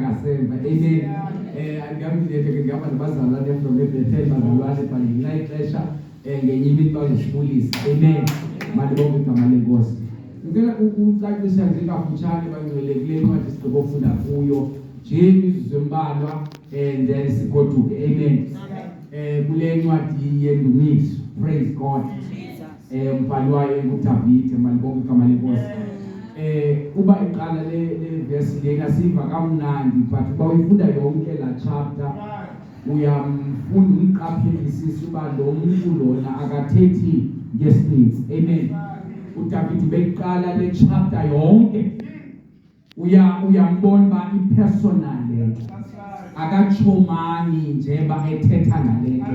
ngasemva. Amen. Angamdileke ngiyaba nabazalwane from Bethel bazalwane but ngiyayixesha ngenye imini bazosibulisa. Amen. Malibonke igama lenkosi. Ngicela ukucacisa nje kafutshane bangcwelekile incwadi sigqokofunda kuyo nje imizuzwe embalwa and then sigoduke. Amen. Kule ncwadi yendumiso. Praise God. Umbhalwayo uDavid malibonke igama lenkosi. Uba iqala le verse lena siva kamnandi but uba uyifunda yonke la chapter uyamfunda umqaphelisisa uba lo muntu lona akathethi ngesinisi. Amen. uDavid beqala le chapter yonke uyambona ba ipersonal lento akachomani nje ba ethetha nalento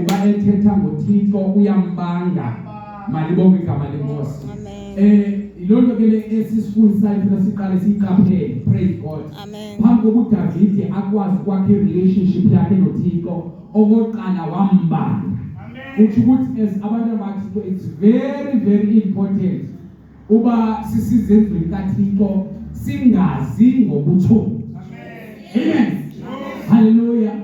uba ethetha ngoThixo uyambanga malibonke igama lenkosi. Ilonto ke le esifundisa ifuna siqale siqaphele. Praise God. Phambi kokuba uDavid akwazi kwakhe relationship yakhe noThixo okoqala wambanga. Uthi ukuthi as abantu bathi it's very very important uba sisizenzweni kaThixo singazi ngobuthongo. Amen. Hallelujah.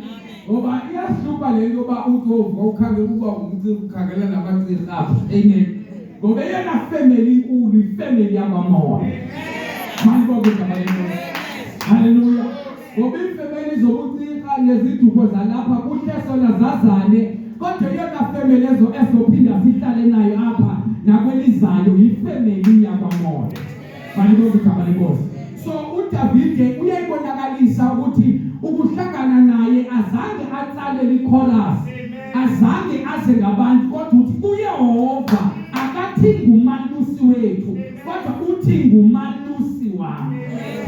Ngoba iyahlupa lento ba uzovuka ukhangela uba umuntu ukhangela nabaciri apha. Amen. Ngoba yena family inkulu ifamily yabamoya. Malibonke igama lenkosi. Hallelujah. Ngoba ifamily zobucika neziduko zalapha kuthe sona zazane kodwa yona family ezophinda sihlale nayo apha nakwelizayo ifamily yabamoya. Malibonke igama lenkosi. So uDavid uyayibonakalisa ukuthi ukuhlangana naye azange atsale ichorus. Azange aze ngabantu kodwa uthi uYehova akathi ngumalusi wethu kodwa uthi ngumalusi wami.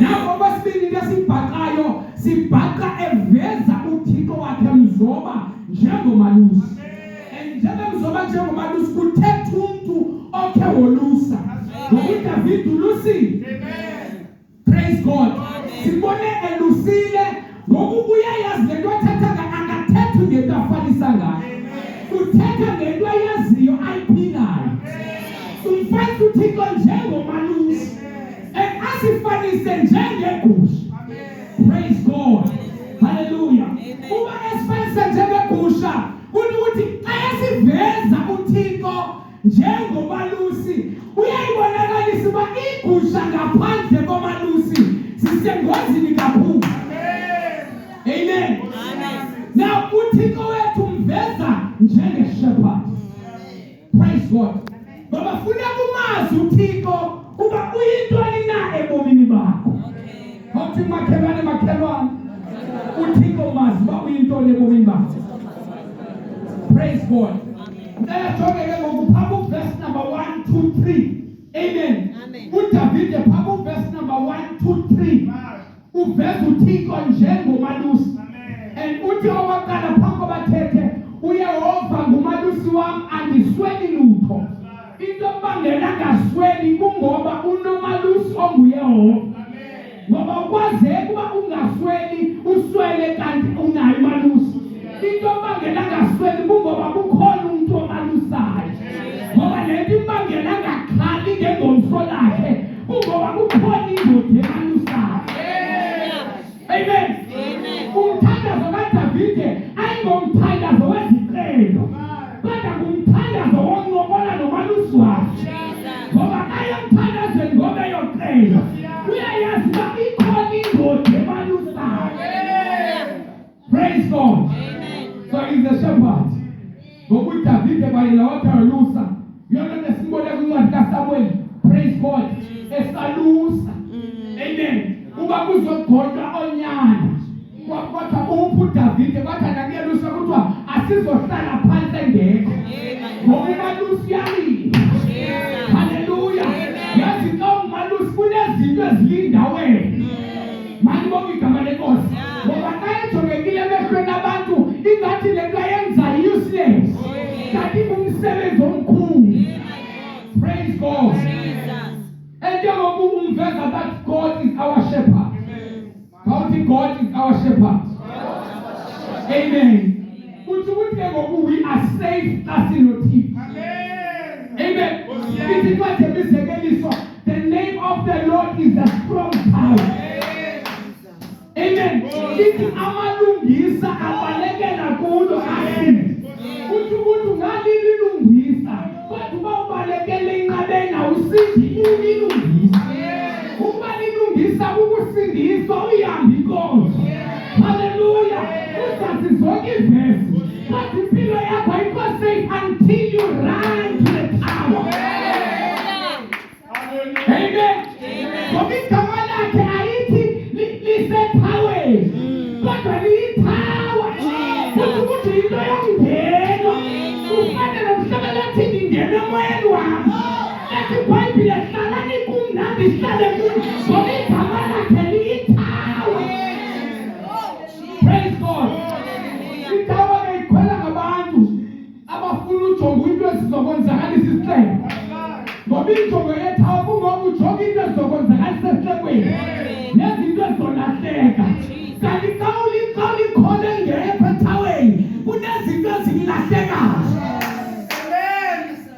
Nabo basibili lesibhaqayo sibhaqa eveza uThixo wakhe mzoba njengomalusi. Njengomzoba njengomalusi kuthetha umuntu okhe wolusa. ngokuDavid ulusi. Praise God. Sibone elusile ngokubuya yazi lento athatha akathethi ngento afanisa ngayo. Uthetha ngento ayaziyo ayiphilayo. Umfana uThixo njengomalusi asifanise njengegusha. Praise God. Hallelujah. Uba esifanise njengegusha ukuthi xa esiveza uThixo njengomalusi uyayibonakalisa uba igusha ngaphandle komalusi sisengozini kakhulu. Amen. Now uThixo wethu mveza njengeshepherd. Praise God. Ngoba funa kumazi uThixo uba uyintoni na ebomini bakho. Awuthi makhelwane uThixo mazi uba uyintoni ebomini bakho. Praise God. Let's talk again about verse number 1, 2, 3. Amen. uDavid phambi verse number 1, 2, 3. Uveza uThixo njengomalusi. And uthi okwaqala phambi kobathethe uYehova ngumalusi wami andisweli lutho. Into ebangela ngasweli kungoba unomalusi onguYehova. Ngoba ukwazeka uba ungasweli uswele kanti unayo imalusi. Into ebangela ngasweli kungoba kukhona umuntu omalusayo. Ngoba lento ibangela ngakhali ngengomso lakhe kungoba kukhona indoda emalusayo. Amen. Umthandazo kaDavid ayingomthandazo wezicelo kodwa ngumthandazo woncokola nomalusi wakhe. Ngoba ayemthandaze ngoba yocela uyayazi uba ikhona indoda emalusayo. Praise God. So he's the shepherd. ngokuDavid bayela wathalusa yona nesimbole kwincwadi kaSamuel. Praise God. Esalusa. Amen. Uba kuzogodwa onyana kodwa uDavid bathanda kuyelusa kuthiwa asizohlala phansi engekho. Ngoba imalusi yali. Hallelujah. Yazi xa umalusi kunezinto ezilindaweni. Malibonke igama lenkosi. Ngoba xa ejongekile emehlweni abantu ingathi le nto ayenza useless. Kanti umsebenzi omkhulu. Praise God. And njengoba umveza that God is our shepherd. How do God is our shepherd? Amen. We are safe as in nothing. Amen. The name of the Lord is a strong tower. Ithi amalungisa abalekela kulo asini. Uthi umuntu ngalilungisa. Kodwa ubalekele inqabeni awusindi ilungisa. Ukuba lilungisa ukusindiswa uyahambi inkonzo. Hallelujah. Uzazi zonke ivesi. But impilo yakho ayikho safe until you run to the tower. Amen. Ngoba igama lakhe ayithi lisetowereni. Kodwa liyithawa. Futhi ukuthi yinto yokungena. Kufanele mhlawumbe lathi ngingena emoyeni wami. Ethi iBhayibhile hlalani kumnandi hlale kulo. Ngoba igama lakhe liyithawa. Praise God. Itawa ikhwela ngabantu abafuna ujonga into ezizokwenzakalisa isihlenge. Ngoba injongo yethawa kungoba ujonga into ezizokwenzakalisa esihlengweni. Nezinto ezizolahleka. Kanti xa ulikhona engekho ethaweni, kunezinto ezilahlekayo.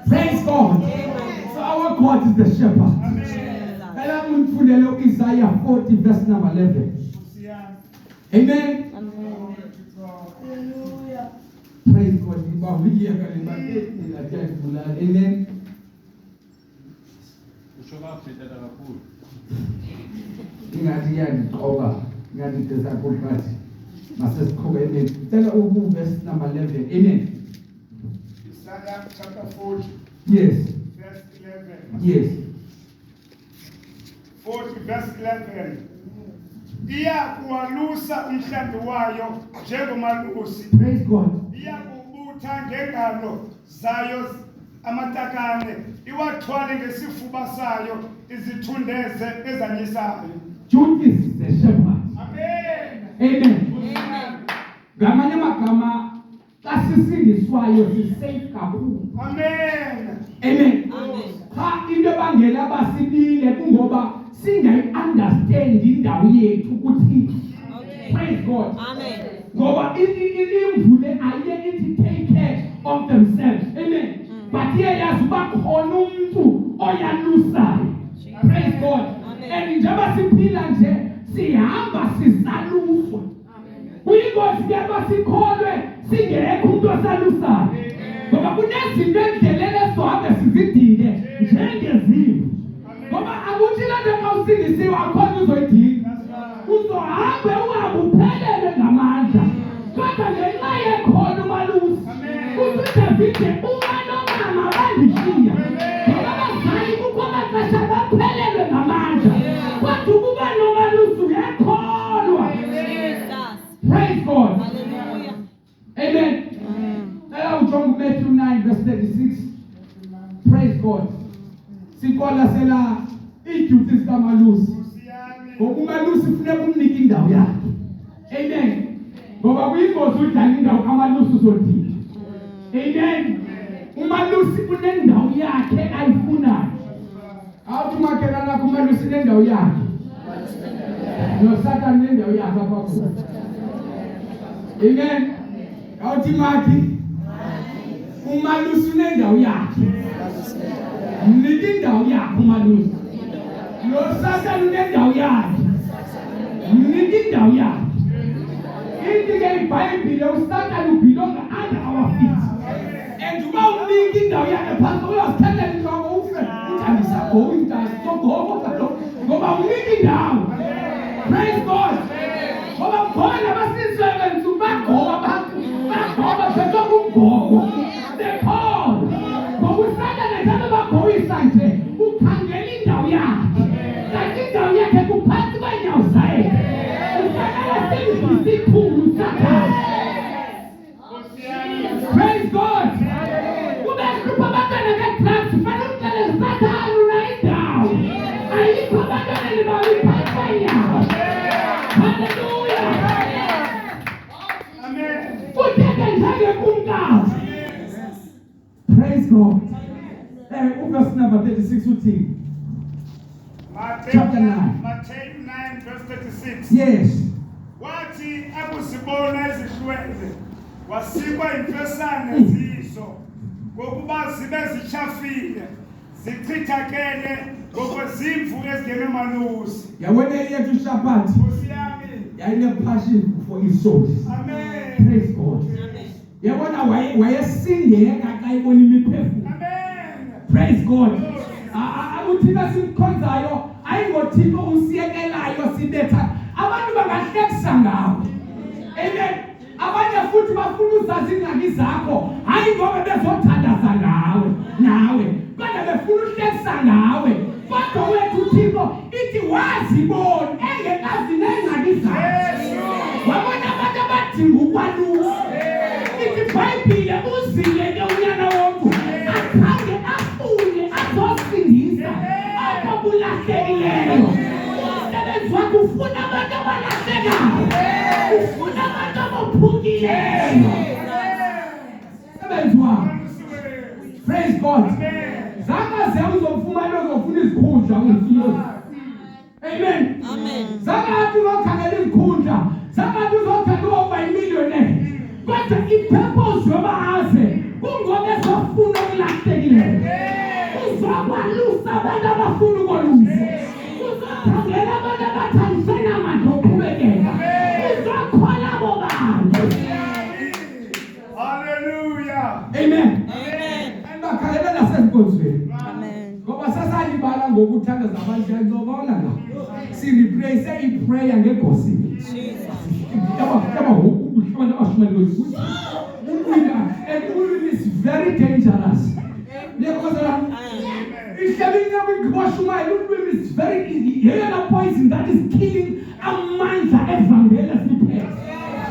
Praise God. So our God is the shepherd. Ela mfundele Isaiah 40 verse number 11. Amen. Praise God. Amen. Ingathi yaqoba ngathi desakhulati masesiqhubeni cela verse number 11. Amen. Isaiah chapter 40 Yes. verse 11. Yes. 40 verse 11. Iyakuwalusa umhlambi wayo njengomalusi. Praise God. Iyakubutha ngengalo zayo amatakane, iwathwale ngesifuba sayo izithundeze ezanyisayo. Jude is the shepherd. Amen. Amen. Ngamanye amagama xa sisindiswayo sisafe kakhulu. Amen. Amen. Cha into ebangela basibile kungoba singayi-understand indawo yethu ukuthi. Praise God. Amen. Ngoba imvule aye ithi take care of themselves. Amen. But here yazi uba khona umuntu oyalusayo. Praise God. And njengoba siphila nje sihamba sisaluswa. Kuyingozi ke basikholwe singekho umuntu osalusayo. Ngoba kunezinto endleleni esizohambe sizidinge njengezimo. Ngoba akuthi la nto xa usindisiwe akhona uzoyidinga. Uzohambe uhambe uphelele ngamandla. Kodwa ngenxa yekhona umalusi. UDavide uma nomama bandishiya. Ngoba abazali kukho amaxesha baphelelwe ngamandla. Kodwa ukuba nomalusi uyakholwa. Praise God. Hallelujah. Amen. Now John Matthew 9 verse 36. Praise God. Sikola sela iduty zikamalusi. Ngokumalusi kufuneka umnike indawo yakhe. Amen. Ngoba kuyingozi udlala indawo kamalusi uzothini. Amen. Umalusi unendawo yakhe ayifunayo. Awuthi umakhelana kumalusi nendawo yakhe. Nosatan nendawo yakhe apha. Amen. Awuthi makhi umalusi unendawo yakhe. Mnike indawo yakhe umalusi. Nosatan unendawo yakhe. Mnike indawo yakhe. Ithi ke iBhayibhile uSatan ubelonga under our feet. And uba umnike indawo yakhe phansi uyazithathela inhloko ufe. Uthandi sakho uintasi sogogo kaloku. Ngoba umnike indawo. Praise God. Ngoba khona basisebenzi bagoba abantu. Bagoba sekonke umgobo. They call. Ngoba uSatan njalo bagoyisa nje ukhangela indawo yakhe. Kanti indawo yakhe kuphansi kwenyawo zakhe. Praise God. Hallelujah. Amen. Praise God. Verse number 36 uthi. Chapter 9. Matthew 9 verse 36. Yes. Wathi akuzibona izihlwele wasikwa imfesane zizo ngokuba zibe zichafile zichithakele ngokwezimvu ezingena malusi. Yawena yethu shapathi. Nkosi yami. passion for his souls. Amen. Praise God. Yabona wayesingeka xa ibona imiphefumulo. Amen. Praise God. Uthina simkhonzayo ayingothixo usiyekelayo sibetha abantu bangahlekisa ngawe. Amen. Abanye futhi bafuna uzazi ingxaki zakho hayi ngoba bezothandaza nawe kodwa befuna uhlekisa ngawe. Kodwa wethu uthixo ithi wazibona engekazi nengxaki zakho. Wabona abantu abadinga ukwalusa. Ithi iBhayibhile uzile ke unyana wonke akhange afune azosindisa ababulahlekileyo. Umsebenzi wakho ufuna abantu abalahlekayo. Ufuna abantu abaphukileyo. Umsebenzi wakho. Praise God. Zakaze uzofumana uzofuna izikhundla ngempilo. Amen. Zakathi uzokhangela izikhundla. Zakathi uzokhangela ukuba yimillionaire. Kodwa ipurpose yoba aze kungoba ezofuna ukulahlekileyo. Uzokwalusa abantu abafuna ukolusa. Uzokhangela abantu abathandisana amandla okuqhubekela. Uzokhola abo bantu. Hallelujah. Amen. Bakhalela nasenkonzweni. Ngoba sasalibala ngokuthandaza abantu ngizobona la. Sireplace iprayer ngegospel. And it's very dangerous. It's very easy. Here are poison that is killing a man's evangelist.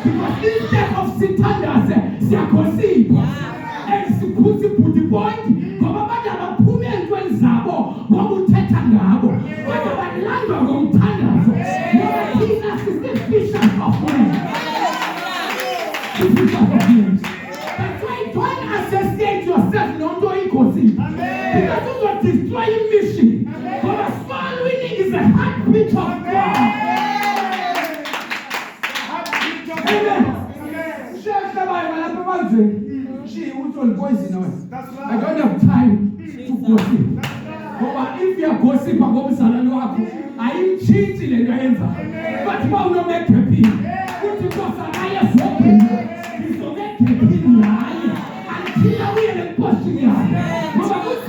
Because instead of sitanders, they are gossip. And put the point, ngoba abantu abaphume entweni zabo ngoba uthetha ngabo. Kodwa balandwa ngomthandazo. Ngoba thina sisifishers of men. That's why don't associate yourself nonto igossip. Because you will destroy your mission. Ngoba small winning is a heartbeat of God. Amen. Poison. I don't have time to gossip. But if you are gossiping about salary, I am cheating and I answer. But you will not make happy. Put it on Sanaya Sophie. You will make happy lie. Until we are posting it.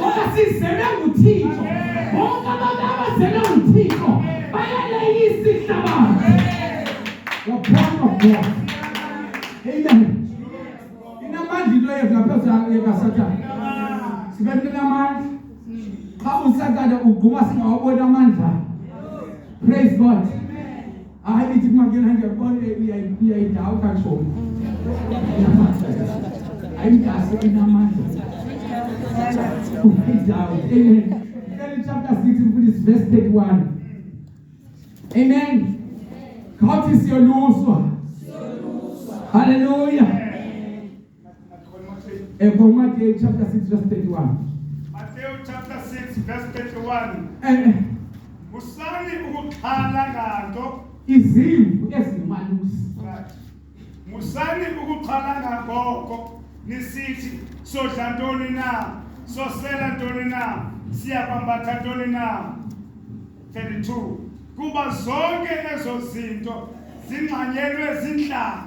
What I see, Sarah will teach. What about Sarah will teach? By a lady, sister. The power of God. Amen. Praise God. I need to make it we are doubt and so. I'm just in a man. Amen. Chapter 6, verse 31. Amen. God is your loser. Hallelujah. Matthew chapter 6, verse 31. Matthew chapter 6, verse 31. Musani ukukhala nganto izimvu ezimalusi. Musani ukukhala ngakho nisithi sodla ntoni na, sosela ntoni na, siyakwambatha ntoni na. 32. Kuba zonke ezo zinto zinxanyelwe zinhlanga.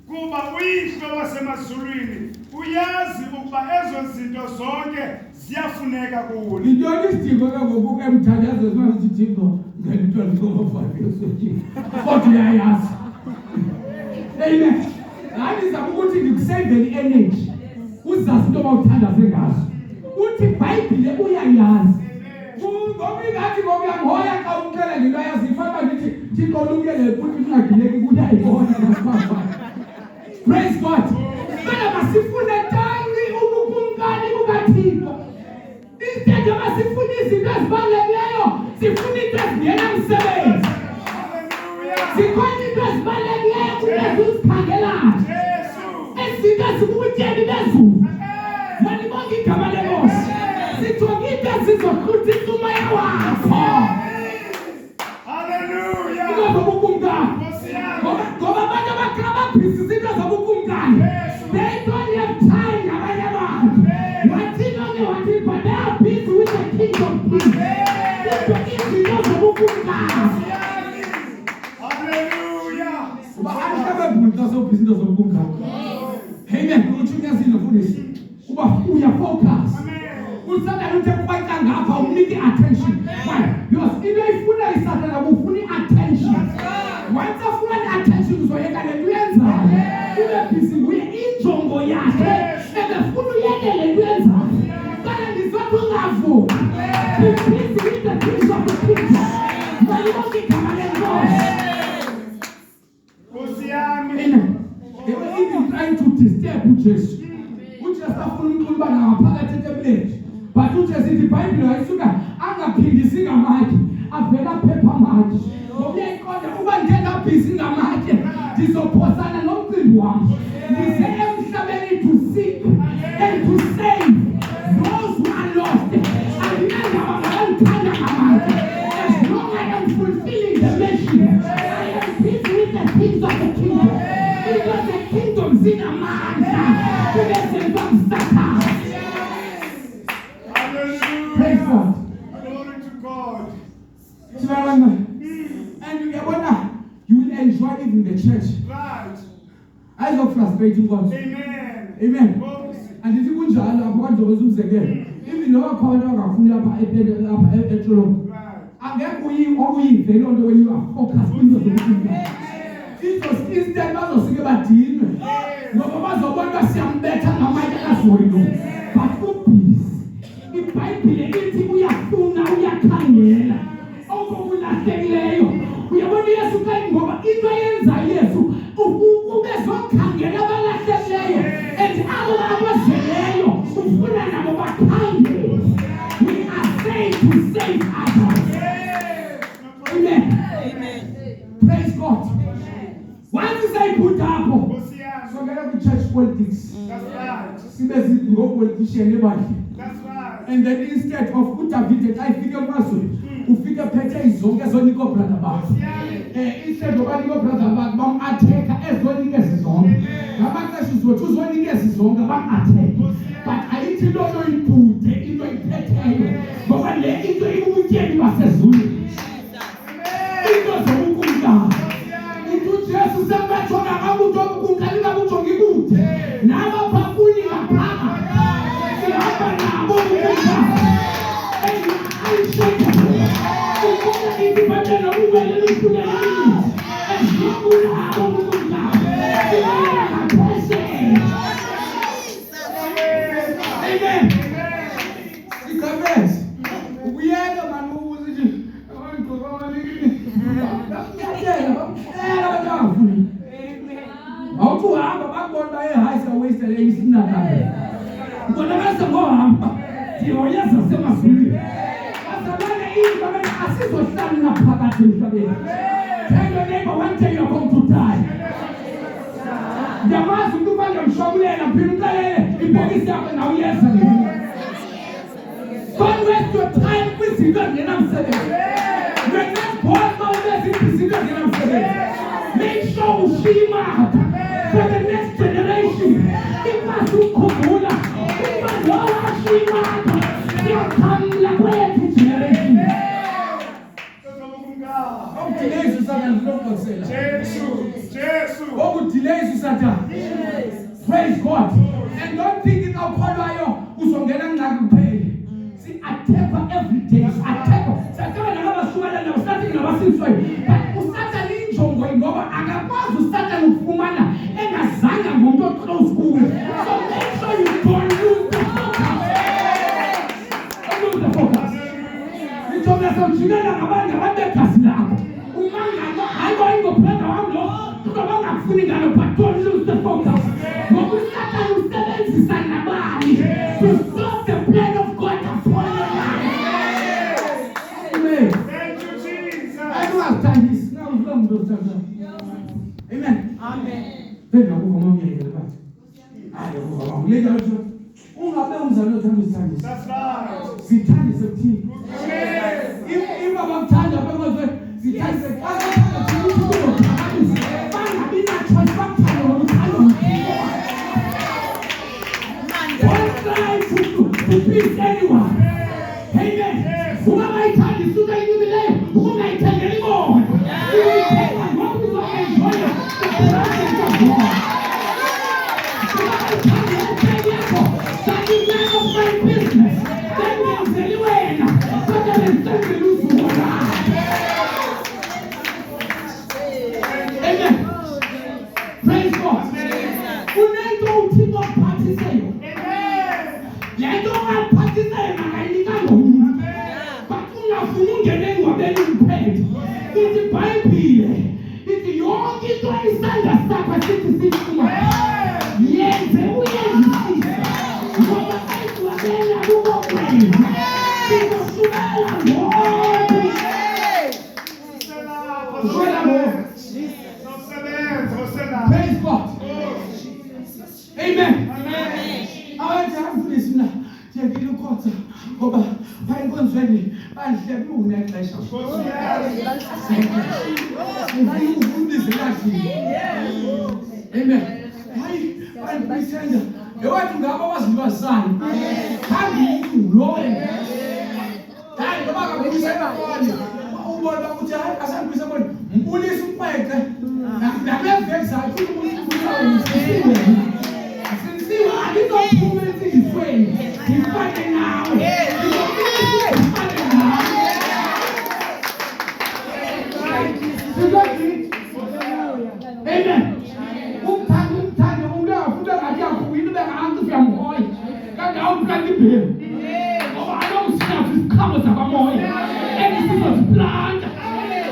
Kuba uyihlo wasemazulwini uyazi ukuba ezo zinto zonke ziyafuneka kuwe. Intoni isidingo ke ngokuke emthandazo manje Thixo ngento ngomfazi yesojini. Kodwa uyayazi. Amen. Hayi izama ukuthi ngikusavele energy. Uzazi into abawuthandaze ngazo. Uthi iBhayibhile uyayazi. Ngoba ingathi ngoba uyamhoya xa umcela ngento ayazi ifana ngithi Thixo lumkele ukuthi ungagileki ukuthi ayibona ngapha. Praise God. Mana masifune tani ubukumkani bukaThixo. Instead of masifune izinto ezibalulekileyo, sifune into ezingena umsebenzi. Sikhona into ezibalulekileyo kulezi usikhangelayo. Ezinto ezibubutsheni bezulu. Malibonke igama lenkosi. Sithoka into ezizohlutisa umoya wakho. Hallelujah. Ngoba ubukumkani. Ngoba abantu abakhaba phisa into zobukumkani. They don't have time abanye abantu. Wathina ke wathi but they are busy with the kingdom peace. Into zobukumkani. Hallelujah. Uba anhlebe xa sowubhizinto zokunga. Amen. Uchunyazile mfundisi. Uba uya focus. Usana uthe kwaxa ngapha unike attention. Why? Because into ifuna isatana ufuni attention. Once afuna attention uzoyeka le nto yenzayo. Ube busy nguye injongo yakhe. Ebefuna uyeke le nto yenzayo. Kana ndizothi ungavuka. Be busy with the things of the kingdom. Mayibonke igama lenkosi. Nkosi yami. They were even trying to disturb uJesu. uJesu afuna uNkulunkulu bangaphakathi etebuleni. But uJesu ithi iBhayibheli wayisuka angaphindisi ngamatye, avela phepha amatye. Ngokuyiqonda uba ngena busy ngamatye, ndizophosana nomcimbi wami. Ndise emhlabeni to seek and to save those who are lost. Andinandaba ngabanthanda ngamatye. As long as I am fulfilling the mission, I am busy with the things of the kingdom. Because the kingdom's in a man. Praise God. Glory to God. And you will enjoy even the church. Right. I love frustrating God. Amen. Amen. And if you want to even though when you are focused on the Jesus instead bazosike badinwe ngoba bazobona siyambetha ngamanye azwino but ubisi iBhayibheli ithi uyafuna uyakhangela okubulahlekileyo uyabona Yesu kayi ngoba into yenza Yesu ubezokhangela abalahlekileyo and abo abazeleyo ufuna nabo bakhangele. We are saved to save others. Amen. Amen. Praise God. Once you say put up, so get up to church politics. That's right. Sibe go politician everybody. That's right. And then instead of put up it, I figure maso. Ufika phethe izonke zonike brother bakho. Instead of banike brother bakho bam attack ezonike sizonke. Ngamaxesha uzothi uzonike sizonke bam attack. But ayithi lolo ibude into iphetheyo. Ngoba le into ibubutyebi basezulu. Into zokunga. Yesu sembatho ngabantu okunkalika kujonga ikude naba phakuni ngapha sihamba nabo ukuba ayisheke ukuba ibibabela ubele lukhulu esibula abo ukuba amen. Ikabes ubuyela manu uzithi abantu bamalini awuhamba bakubona ehayisa westele isinakale ubonakala ngohamba siyoyeza semazulwini asabane ingane asizohlala naphakathi emhlabeni. Tell your neighbor one day you're going to die. Yamazi umuntu manje mshabulela phela ukalele ibhokisi yakho na uyeza nini. Don't waste your time kwizinto ezingenamsebenzi. You're not born mawubezi izinto ezingenamsebenzi. Make sure ushima for the next generation. If you kumula, if you ashima, you come la way generation. Oh, delay Susanna, don't consent. Jesus. Oh, delay Susanna. Praise God. And don't think it out Padayo, who's on getting like pay. See, I temper every day. I temper. So I can't have a sword and I was starting in a massive way. But Usata Linjo going over, and I was to start a Fumana and a Zanga Mundo close school. So make sure you don't lose the focus. Don't lose the focus. You told us some children about the other Casina. I'm going to play the one to the one I'm feeling, but don't lose the focus. But we start to step inside the body to stop the plan of God upon your life. Amen. Thank you, Jesus. I don't have time. This now is long. Amen. Amen. Then I will come here. I will come later. That's right. Sitani is a team. Yes. If I'm tired of it, Sitani is a to please anyone. Amen. Who am I telling you? Who am I telling you anymore? You will take my home to enjoy it. ngaphathiseyo. Le nto ungaphathiseyo makayinika ngomuntu. But ungafuna ungene engcwabeni uphethe. Ithi iBhayibhile ithi yonke into isandla sakho sithi sifuma. Yenze uyenzisise. Ngoba ayidwabela kubo kwena. Sizoshubela ngoku. Shubela ngoku. Praise God. Amen. Awayenzakufundisa mina ngiyakile ukhotha ngoba bayinkonzweni bandlebe unexesha. Ufundise kathi. Amen. Hayi bayisenda. Ewathi ngaba wazilwazana. Kambi lo. Hayi ngoba ngakubisela khona. Ubona ukuthi hayi asangibisa bona mbulisa umpeke. Nakuvekza ukuthi umuntu Sinsiwe akizophume ezifweni. Ngifane nawe. Ngifane nawe. Amen. Umthando umuntu afuna ngathi yakhwini bengaantu siyamhoya. Kanti awukanti ibhelu. Ngoba alongisina isikhamo zabamoya. Sizosiplanta.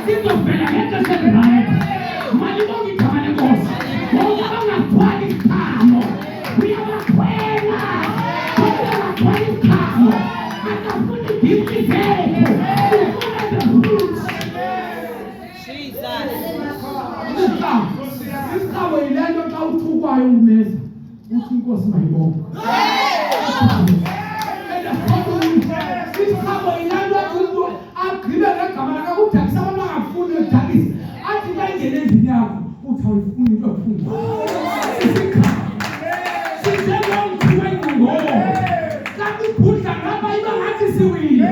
Sizovela ngexesha eliright. Mali bonke igama lenkosi. Ngoba bangathwali isikhamo. Uyabakhwela. Uyabakhwela isikhamo. Akafuni igifti zethu. Ufuna the roots. Isikhamo yile nto xa uthukwayo umeza. Uthi inkosi mayibonke. Isikhamo yile nto umuntu agqibe ngegama lakakudakisa abantu angafuni udakisa. Athi bayingene endlini yakho. Uthi awuyifuni into ephuma. Siselongqunge Ngqunge. Kakubhudla ngapha iba ngathi siwile.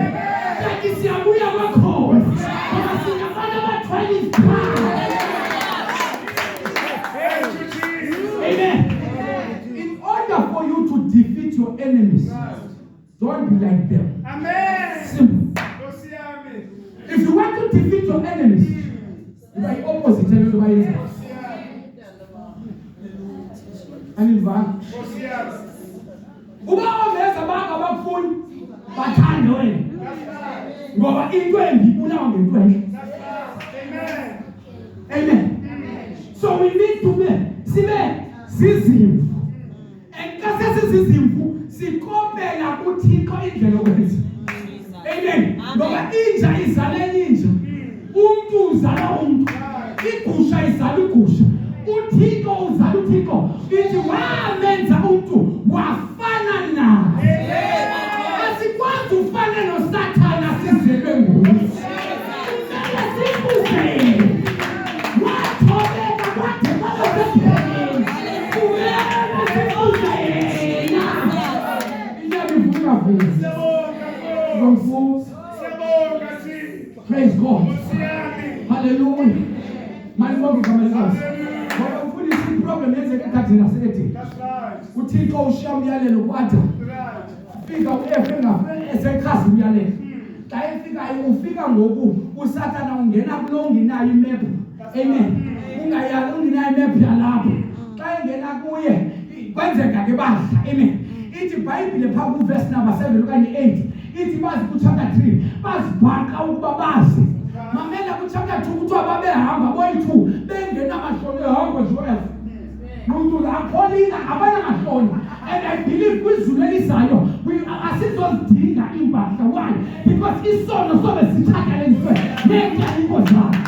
Kanti siyabuya kwakhona. Ngoba sinabantu abathwala izikhali. Amen. In order for you to defeat your enemies, don't be like them. Amen. Simple. If you want to defeat your enemies, you are opposite to everybody else. Uba omeza bangabafuni bathande wena. Ngoba into embi ibulawa ngento enhle. Amen. So we need to be zizimvu. Enkase sizizimvu sikopela kuThixo indlela okwenza. Amen. Ngoba inja izala inja. Umuntu uzala umuntu. Igusha izala igusha. uThixo uzala uThixo. Ithi wamenza umuntu wafana naye. Asikwazi ufana noSathana sizelwe nguye. Kumele sibuze. Wathobeka kwade kwabasepheleni. Kumele sibuze yena. Iyabivuka vuza. Praise God. Hallelujah. Mani bonke igama lenkosi. Ngoba ufundisa iproblem yenzeke ekhathini nasethi. uThixo ushiya umyalelo kwathi fika uEfe esechaza umyalelo. Xa efikayo ufika ngoku uSathana ungena kulo onginayo imap. Amen. Ungayali unginayo imap yalapho. Xa engena kuye kwenzeka ke badla. Amen. Ithi iBhayibhile phambi kuverse number 7 okanye 8. Ithi bazi ku chapter 3 bazibhaqa ukuba bazi. Mamela ku chapter 2 kuthiwa babehamba boyi2 bengena amahloni ehamba Joel. Umuntu la pholina abana amahloni. And I believe kwizulu elizayo asizozidinga impahla. Why? Because isono sobe sithathelenzwe nenja inkosi yakhe.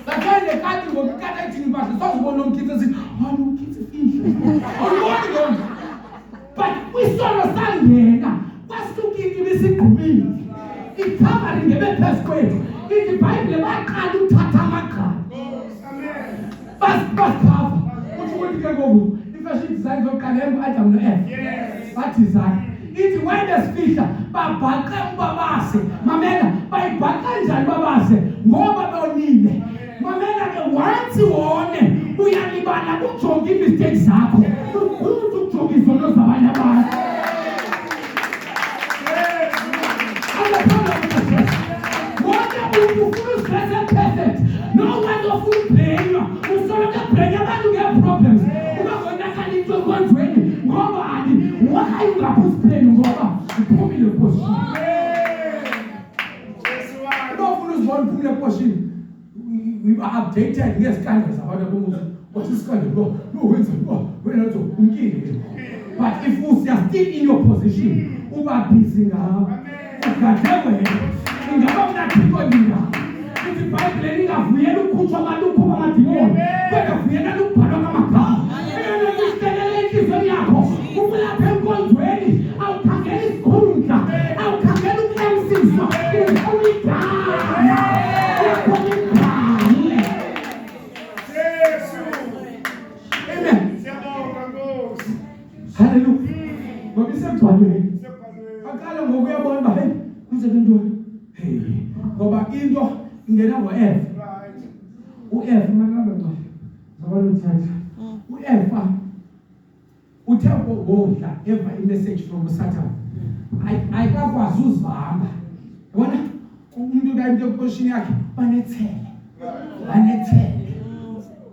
Bakade kanti ngokukade ithini impahla sozibona umkhithi sithi hayi umkhithi inhle. Awuboni lo. But kwisono sangena kwasukile besigqumile. Ikhavari ngebephezulu kwethu. Ithi iBhayibhile baqala uthatha amagqala. Basikhava. Uthi ke ngoku ifashion design zoqala Adam noEva. Bathi design. Ithi when besifihla babhaqa ubabase. Mamela bayibhaqa njani babase? Ngoba bonile. Mamela ke once wone uyalibala ukujonga imistakes zakho. Ukujonga izono zabanye abantu. Perfect. No one of you blame. Who saw the blame? You have problems. You are going to Why you got put plane ngoba uphumile position. No funa uzibona uphumile position. We are updated ngesikandla sabantu bomuzi. What is scandal? No, wait. Wena lo umkile. But if you are still in your position, uba busy ngawo. Ugadewe. Ingaba unathiko nina. Ithi Bible lingavuyela ukukhutshwa abantu uphuma amadimoni. Kodwa vuyela ukubhalwa kamagama. Yena ngisithelele inhliziyo yakho. Ukulapha enkonzweni, awukhangela isikhundla, awukhangela ukulemsiswa. Hallelujah. Ngoba isebhalweni. Akala ngokuyabona ba hey kuzenza into. Hey. Ngoba into ingena ngo-F. U-F manje ngabona uthatha. U-F uthe wodla eva i-message from Satan. Ayikakwazi uzibamba. Yabona umuntu kanti eposition yakhe banethele.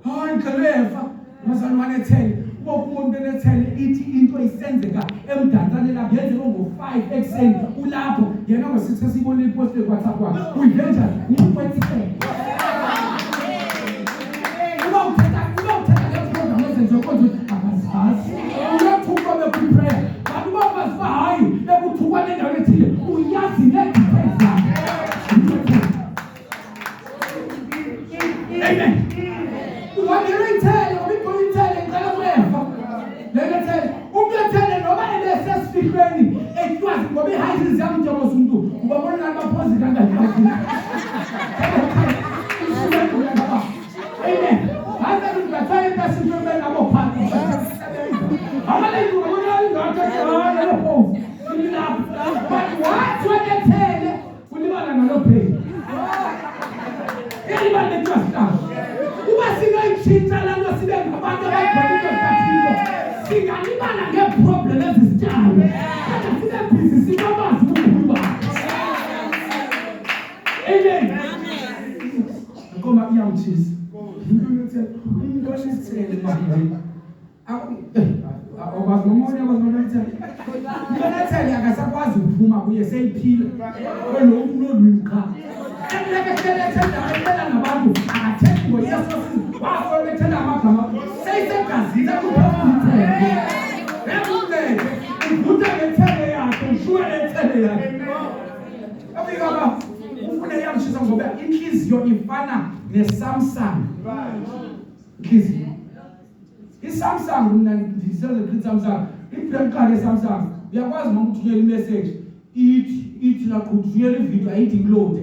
Hayi ngalefa masana banethele. Umuntu enethele ithi into isenzeka emdantsane lapho yenzeka ngo-5 ekseni ulapho yena ngosithi sibone ipost eWhatsApp kwakhe uyivenja umuntu wethele uba uthetha leprogram ezenziwe kodwa akazazi uyathuka bekuprayer bantu babaziba hayi bekuthukwa nendawo ethile uyazi ne-details zakhe. Amen. Khiwane ekwazi ngoba ihayisi ziyamjoba umuntu ubabona ngabaphozi kangathi amen hasa tunataka tasifwe nabo phansi abalezi ubona ngathi hapo kulila but what wetele kulibana nalophe ilibane twasta uba singayichitha la nto sibe ngabantu abagcwele kathiko singalibana ngeproblem ezisitshalo Ngoma iyamthisa. Umuntu osithele manje. Uyathele akasakwazi ukuphuma kuye seyiphila. Kwelomlolwi qha. Ethela nabantu akathethi ngoyesu wafolethela amagama. Seyisegazini akuphumile. Ubuta ngethele yakhe, ushwe ngethele yakhe. Abikaba ufuna yamshisa ngoba inhliziyo ifana neSamsung. Inhliziyo. ISamsung mina ndisebenza Samsung. Ibrand card yeSamsung. Uyakwazi noma ukuthunyela imessage ithi la kuthunyela ivideo ayithi upload.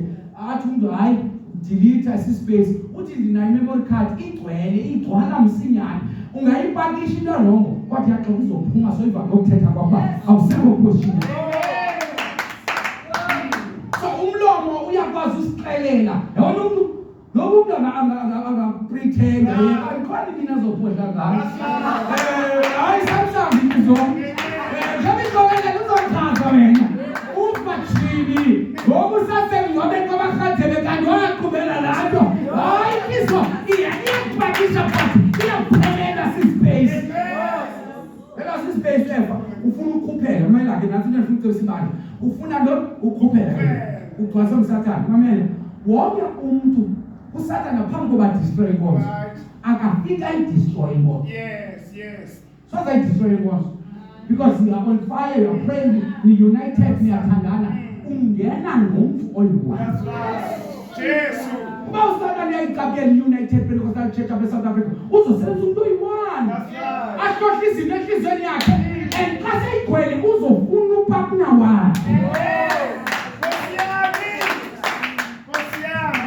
Athi umuntu hayi delete asispace. Uthi ndina memory card igcwala msinyane. Ungayipakisha into rongo kodwa yaxa uzophuma so iva ngokuthetha kwaba awusekho position. So umlomo uyakwazi usixelela yona umuntu lo muntu anga pretend ayikhona mina zophodla ngayo hayi Samsung izo njengoba izokela uzochaza wena ubathini ngoba usasebenza ngoba kwabakhathele kanti waqhubela lapho hayi izo iyakupakisha phansi iyaphelela sispace phela sispace ever ufuna ukukhuphela manje ake nathi nefuthe sibani ufuna lo ukukhuphela uxwasa umsathana mamela wonke umuntu usathana phambi koba destroy inkosi akafika i-destroy inkosi. Yes. So they destroy inkosi because we are on fire, we are praying, we united, we are tandana ungena ngomuntu oyiwa. Jesu uba usathana yayicabukela united Pentecostal Church of South Africa uzosenza umuntu oyi-one ahlohla izinto enhliziyweni yakhe and xa seyigcwele uzofuna upapuna wakhe.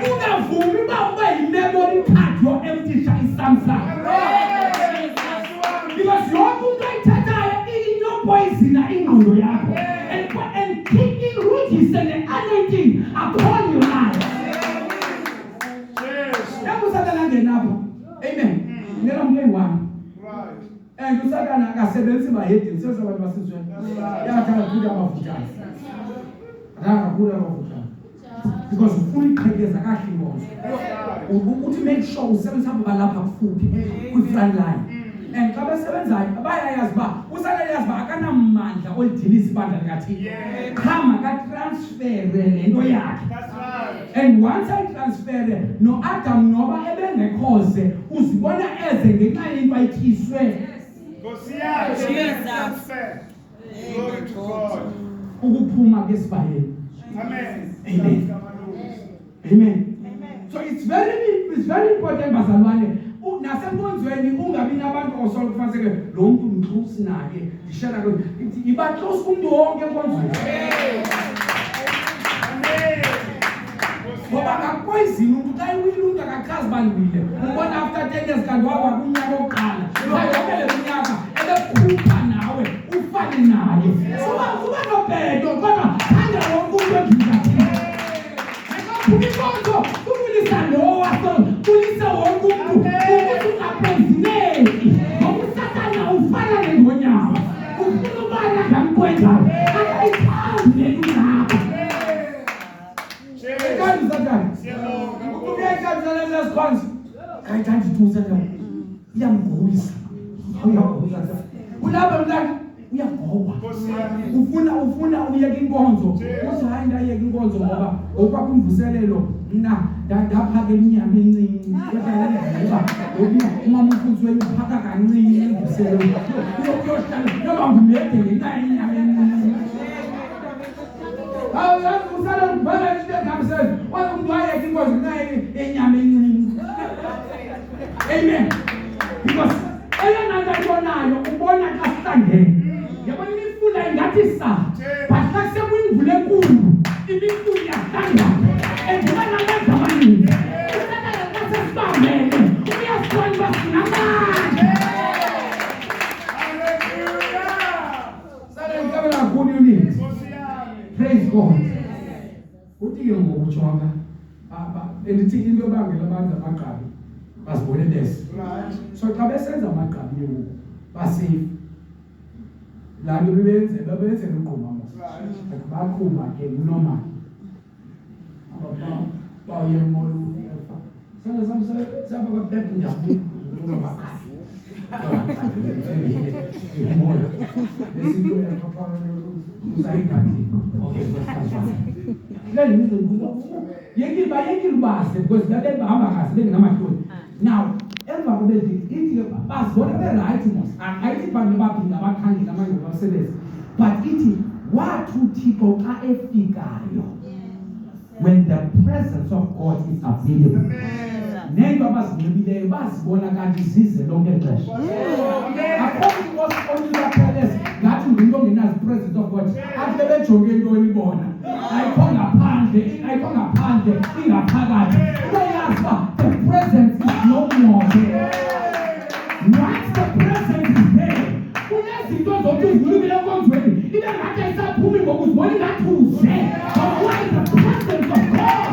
Ungavumi uba ube yi-memory card your empty Samsung because yonke umuntu ayithathayo inopoisona ingqondo yakho and kicking roots and anointing upon your life. Usatana ngenapho. Amen. Ngena umuntu one. Right. And usatana akasebenzisi bahedini senza abantu basizweni. Yathanda kuda abafuthayo. Kuda abafuthayo. Because ufuna iqhekeza kahle inkonzo. Ukuthi make sure usebenzisa abantu balapha kufuphi ku front line. And xa besebenzayo bayayazi ba usalele yazi akanamandla olidilisa ibandla likaThixo. Khama ka-transfere lento yakhe. And once I transfer, no Adam noba ebengekhoze uzibona eze ngenxa yento ayityiswe. Glory to God. Ukuphuma kwesibayeni. Amen. Amen. Amen. So it's very important bazalwane. Nasenkonzweni ungabi nabantu osola kufanele lo muntu umthusi naye ndishela lo iba close kumuntu wonke enkonzweni. Amen. Ngoba ngakwenzini umuntu xa iwile umuntu akachazi bandile ubona after 10 years kanti waba kunyaka oqala yonke le minyaka ebekhupha nawe ufane naye kuba nobedo kodwa khanda wonke umuntu endlini Ubikonzo, ubulisa lo waso, bulisa wonke umuntu, ukuthi ungaphenzineki. Ngokusatana ufana nengonyama. Ufuna ubala ngamkwenza. Akayithandi lento yakho. Kanti satana. Ukuyeka njalo lesikwanzi. Akayithandi tu satana. Iyamgowisa. Uyagowisa. Ulapha mntana uyagoba. Ufuna uyeka inkonzo. Uthi hayi ndayeka inkonzo ngoba okwakho umvuselelo mina ndaphaka eminyama encane. Uma umfundisi wenu uphaka kancane imvuselelo. Uyohlala noma ngimede ngenxa yenyama encane. Usala ngibhala into engamsela. Wathi umuntu wayeka inkonzo ngenxa yenyama encane. Amen. Because eyona nto ayibonayo ubona xa sihlangene. Yabona imifula ingathi sa. But xa sekuyimvula enkulu, imifula iyahlangana. Endiba namanzi amaninzi. Usatana xa sesibambene, uyasibona uba sinamanzi. Sale ngicabela kakhulu unit. Praise God. Uthi-ke ngokujonga endithi into ebangela abantu amagqabi bazibone bese. So xa besenza amagqabi baseyifu la nto bebenze ngqoma bakhuma ke normal bawuye emoyeni saba kwabekho njabulo ngomakazi emoya lesinto yapapa usayigadi okay leni ngizokuba yekile base because labe bahamba kahle benginamahloni now emva kube ithi basibona be-right mos ayithi bantu baphinda abakhangela amanye abasebenzi but ithi wathi uThixo xa efikayo when the presence of God is available nento abazinxibileyo bazibona kanti zize lonke ixesha akho onilaphelese ngathi ngumntu ongenazi presence of God athi bebejonge intoni bona ayikho ngaphandle ingaphakathi uyayazi uba the presence is no more there. Once the presence is there kunezinto zokuthi uzilumile enkonzweni ibe ngathi ayisaphumi ngokuzibona ingathi uze but why is the presence of God?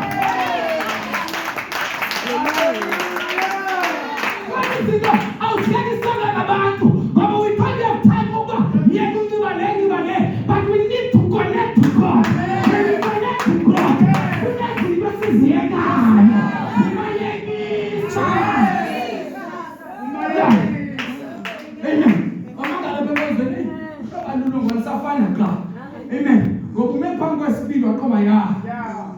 Izinto awuhlekisanga ngabantu ngoba we don't have time ukuba yeka unxiba le but we need to connect to God. When we connect to God kunezinto siziyekayo imayekisa. Amen. Amagala bemezweni abalulungu lisafana xa. Amen. Ngoba ume phambi kwesipili waqoba ya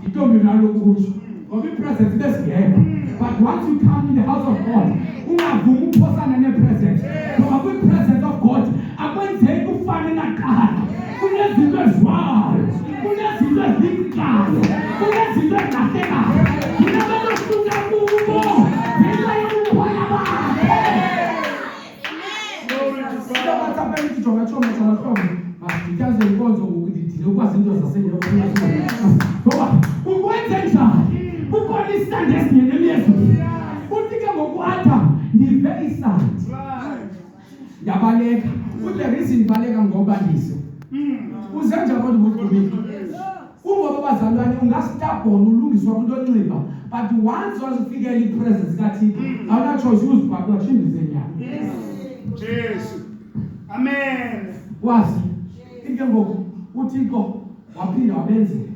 intombi nalo kutsho ngoba ipresence besingekho. But once you come in the house of God, ungavumi ukuphosana nepresence. Ngoba kwi-presence of God akwenzeki ufane nakuqala. Kunezinto eziwayo, kunezinto ezidikayo, kunezinto ezilahlekayo. Kunabantu abasuka kubo ngenxa yokukhona bakhe. Masithathe inkonzo ngokudidile ukwazi into zasenyokho. Ngoba ukwenze njani? Ukhona isandi esinyene emyezweni. Uthi ke ngokwatha ndive isandi. Yabaleka. Uthi reason baleka ngoba ndiso. Uzenza kodwa ubugqibile. Kungoba bazalwane ungastabhona ulungiswa umuntu onxiba. But once wazifikela ipresence kaThixo, awuna choice uzibhaqwa chimbize nyama. Jesus. Amen. Wazi into ngoku uThixo waphinda wabenzela.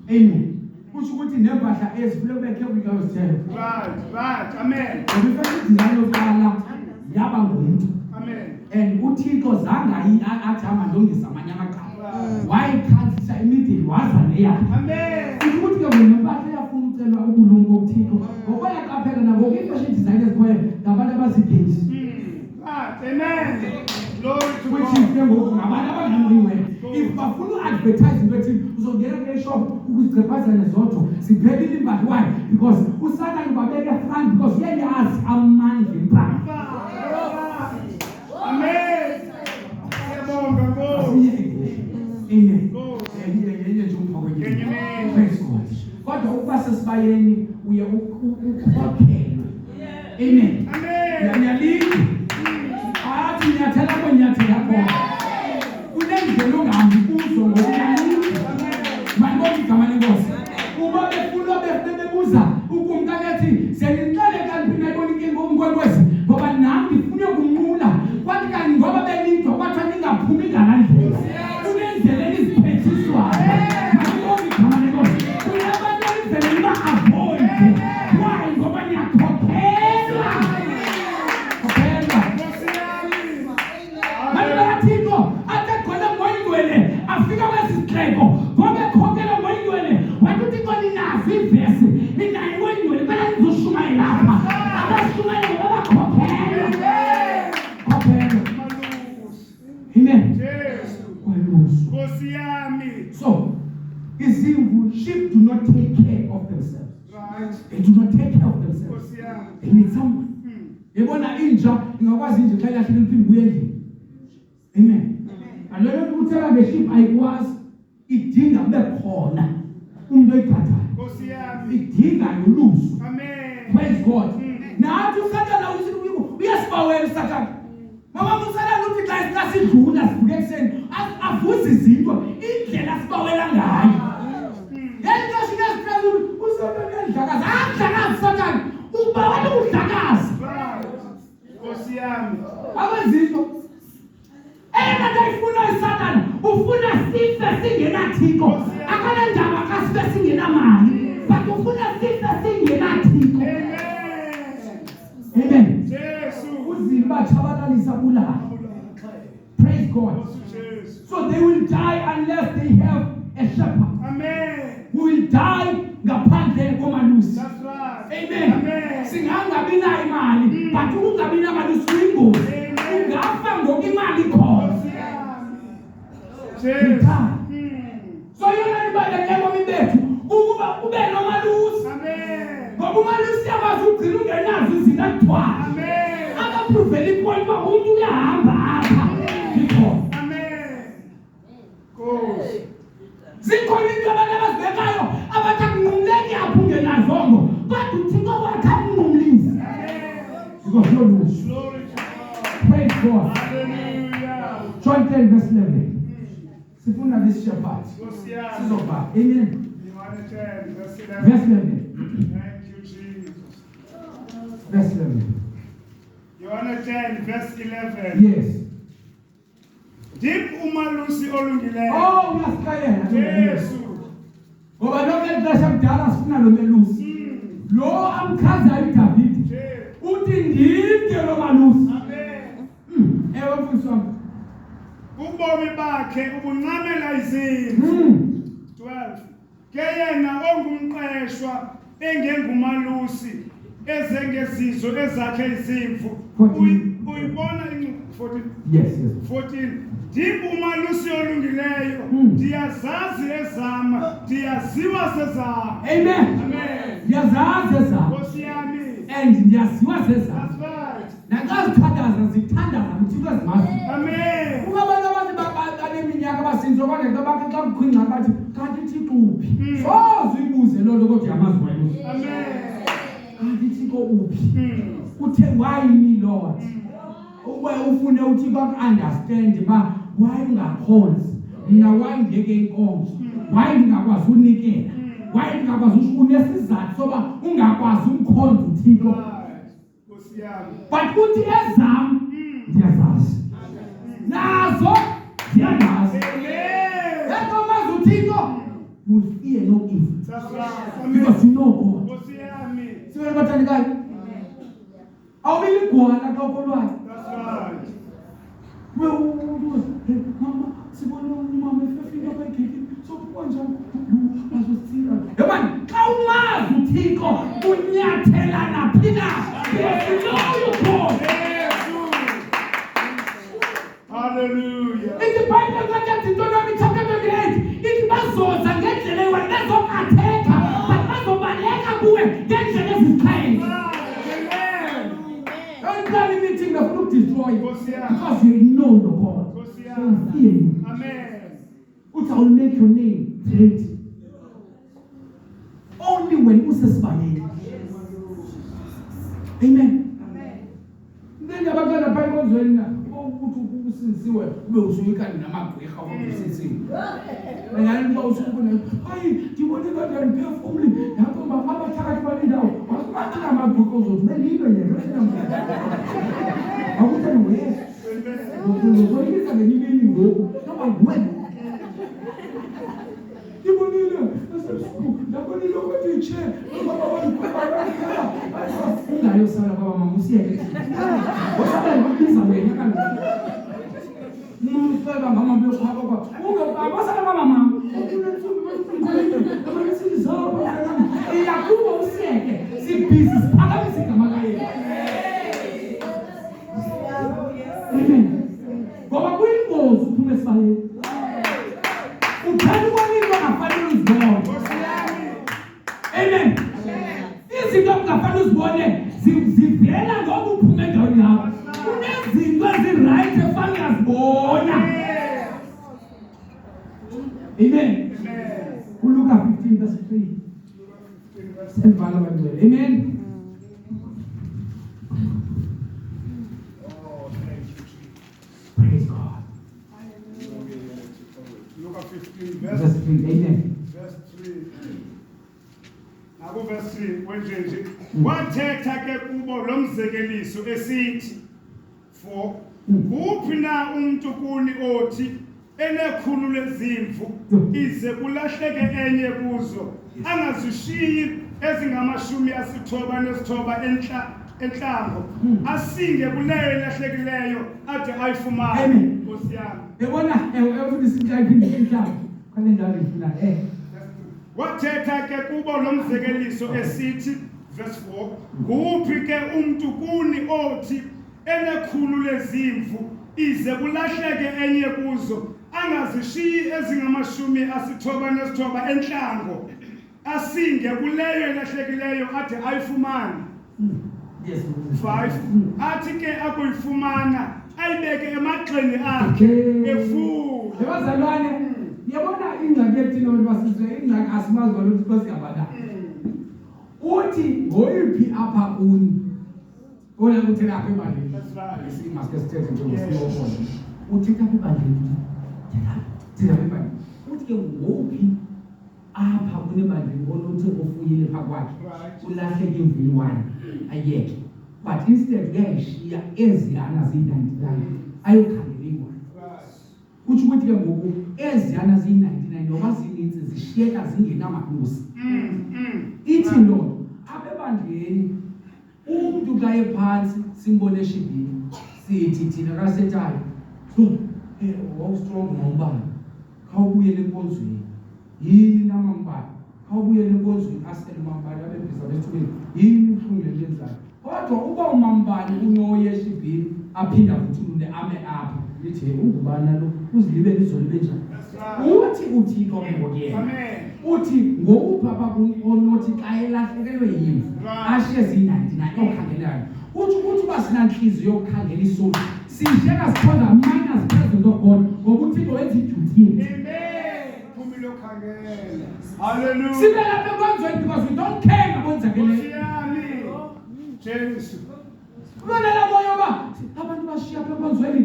Amen. Kusho ukuthi nempahla ezifule bekhe ukuzithela. Right. Amen. Ngifuna ukuthi njalo qala yaba ngumuntu. Amen. and uThixo zange athi amandongisa amanye amagama. Wayikhanzisa imidili waza neyakhe. Amen. Ukuthi ke wena mpahla yafuna ucelwa ubulungu bokuThixo. Ngoba yaqaphela nabo i-fashion designers kwaye ngabantu abazigezi. Amen. Glory to Which God. is ngabantu abangamliwe. If bafuna advertise ukuthi uzongena kule shop ukuzigqebhaza nezotho siphelile imali. Why? Because uSathane babeke front because uyayazi amandla impala. Amen. Siyabonga Nkosi. Amen. Nkosi. Amen. Praise God. Kodwa ukuba sesibayeni uye ukhokhelwe. Amen. Amen. Yalingi. Athi nyathela kwenyathela khona. Kunendlela ongahambi kuzo ngokuyalingi. Mandibona igama lenkosi. Uma befuna bebuza ukumkanethi sengiqale kanti nayibona inkinga umkwenkwezi ngoba nami ngifuna ukunqula. Kwathi kanti ngoba benidwa kwathi ningaphumi ngalandlela. Kunendlela eliziphethiswayo. Mandibona igama lenkosi. Kunabantu endlela ba-avoid. Why? Ngoba niyakhokhelwa. Khokhelwa. Thixo atekhona ngoyingwele afika kwesixeko ngoba ekhokhelwa ngoyingwele wathi uThixo ninazi ivesi ninayo ngoyingwele phela nizoshumayela lapha abashumayela ngoba khokhelwa. Amen. Nkosi yami. So izimvu sheep do not take care of themselves. Right. They do not take care of themselves. Nkosi yami. They need someone. Yebona inja ingakwazi nje xa ilahlile iphinde ibuye endlini. Amen. Aloyo ukuthela ngesheep ayikwazi idinga kube khona umuntu oyigadayo. Nkosi yami. Idinga yolusu. Amen. Praise God. Nathi uSathane uyasibawela uSathane. Mama uSathane uthi xa sidlula sivuke ekseni avuze izinto indlela sibawela ngayo. Yena sinesiphezulu uSathane uyadlakaza. Adlakaza uSathane. Ubawela udlakaza. Nkosi yami. Abazinto ndayifuna iSathane ufuna sife singenathixo akana ndaba kasife singenamali but ufuna sife singenathixo. Amen. Jesu. Uzini batshabalalisa bulala. Praise God. So they will die unless they have a shepherd. Amen. We will die ngaphandle komalusi. That's right. Amen. Amen. Singangabi nayo imali but ungabi namalusi kuyingozi. Ungafa ngoba imali khona. Jesu. So yona libaleke ngoba bethu ukuba ube nomalusi. Amen. Ngoba umalusi yabazi ugcina ungenazo izinto akutwala. Amen. Akapruvela ipoint uba umuntu uyahamba apha. Yikho. Amen. Nkosi. Zikhona into abantu abazibekayo abathi akunqumleki apho ungenazongo kodwa uThixo wakhe akunqumlise. Because no news. Glory to God. Praise God. Hallelujah. John 10 verse 11. Sifuna this shepherd. Nkosi yami. Sizoba. Amen. Yohane 10 verse 11. Verse 11. Thank you, Jesus. Verse 11. Yohane 10 verse 11. Yes. Deep umalusi olungileyo. Oh, uyasixayela. Jesu. Ngoba lonke ixesha kudala sifuna lo melusi. Lo amchazayo uDavid. Jesu. Uthi ndimke lo malusi. Amen. Ewe mfundisi wami. Ubomi bakhe ubuncamela izimvu. 12. Ke yena ongumqeshwa engengumalusi ezengezizo ezakhe izimvu. Uyibona incwadi 14. Yes. 14. Deep umalusi olungileyo. Ndiyazazi ezama. Ndiyaziwa sezama. Amen. Amen. Ndiyazazi ezama. Nkosi yami. And ndiyaziwa sezama. That's right. Naxazithandaza zithandaza uThixo ezimazi. Amen. Kubabantu abaneminyaka basinzo kodwa xa bakhe xa kukhwingqa bathi kanti uThixo uphi? Soze uyibuze loo nto kodwa yamazi wayebuze. Amen. Kanti uThixo uphi? Uthe why me Lord? Ube ufune uThixo aku-understand ba why ungakhonzi mina why ngeke inkonzo why ndingakwazi unikela why ndingakwazi unesizathu soba ungakwazi umkhonza uThixo. Nkosi yami. But kuthi ezam ndiyazazi nazo ndiyazazi. Etomazi uThixo you will fear no evil. That's right. Because you know God. Nkosi yami. Siwele bathandikayo awubili gwala xa ukholwayo. That's right. mama sibona umama efika bayigekile so kanjani bazosithira yabani xa umazi uThixo unyathela naphi na Hallelujah. Ithi Bible kathi Deuteronomy chapter 28 ithi bazoza ngendlela wena bezokatheka bazobaleka kuwe ngendlela ezisikhayeni. Don't tell me meeting the fruit destroy because you know the God. Amen. Which I will make your name great. Only when usesibayeni. Amen. Then abantwana bayibonzweni na ukuthi ukusisiwe ube usuyikani namagqirha okusisiwe. Ngani uba usukuna hayi ngibone kanjani phefumuli yakho baba abathakathi balindawo wakubathi namagqirha uzothi belilo yena akuthani weyesu uzoyisa ngenyimini ngoku noma wena ngibonile ndabonile ukuthi iche baba walikhwela ngayo sana baba mama usiyeke wasaba ngokubiza wena kanjani mfeba ngama bekhaba kwa ungabasana mama mama iyakuba usiyeke sibhizi siphakamise igama lakhe ngoba kuyingozi uphume esibayeni uthanda ukwaninto ongafanele uzibone. Amen. Izinto ongafanele uzibone zivela ngoba uphume endaweni yakho. Kunezinto eziright efanele uzibona. Amen. Luka 15 verse 3. Sembala abantwana. Amen. Praise God. Luka 15 Verse 3. Amen. verse 3. Naku verse 3 wenjenje wathetha ke kubo lomzekeliso esithi for kuphi na umuntu kuni othi enekhulu lezimvu ize kulahleke enye kuzo angazishiyi ezingama-99 enhlango asinge kuleyo elahlekileyo ade ayifumane. Nkosi yami Yabona ewufundisa inhlangano inhlangano kale ndawo ifuna wathetha ke kubo lomzekeliso esithi verse 4 kuphi ke umuntu kuni othi enekhulu lezimvu ize kulahleke enye kuzo angazishiyi ezingama-99 enhlango asinge kuleyo elahlekileyo ade ayifumane. Yes. 5 athi ke akuyifumana ayibeke emagxeni akhe efula. Yabazalwane yabona ingxaki ethile basizwe ingxaki asimazi ukuthi kwesiyabana uthi ngoyiphi apha kuni ola ukuthi lapha ebaleni simaske sithethe njengosiyobona uthi lapha ebaleni thina ebaleni uthi ke ngophi apha kunebaleni onothi ofuyile phakathi ulahleke imvilwane ayeke but instead uyayishiya eziyana ziyi-99 ayokhangela ingwane kuthi ukuthi ke ngoku eziyana ziyi-99 noba zininzi zishiyeka zingenamalusi. Ithi loo abebandleni umuntu kaye phansi simbone eshibhini sithi thina kasethayo wawustrong ngombani khawubuyele enkonzweni yini namambala khawubuyele enkonzweni asele umambala abebhiza bethubeni yini ibuhlungu lenzayo kodwa uba umambala unoye eshibhini aphinda kuthulule ame apha lithi ungubana lo uzilibele izolo benjani uthi uThixo ngokuyena uthi ngokupha onothi xa elahlekelwe yimvu ashiye ziyi-99 okhangelayo uthi ukuthi uba sinanhliziyo yokukhangela isoli sishiyeka sikhonza minus presence of God ngoba uThixo wenza iduty yethu. Phumile okhangela. Hallelujah. Sibe lapha enkonzweni because we don't care ngakwenzakeleyo. Jesu. Ubonela moyo ba abantu bashiya apha enkonzweni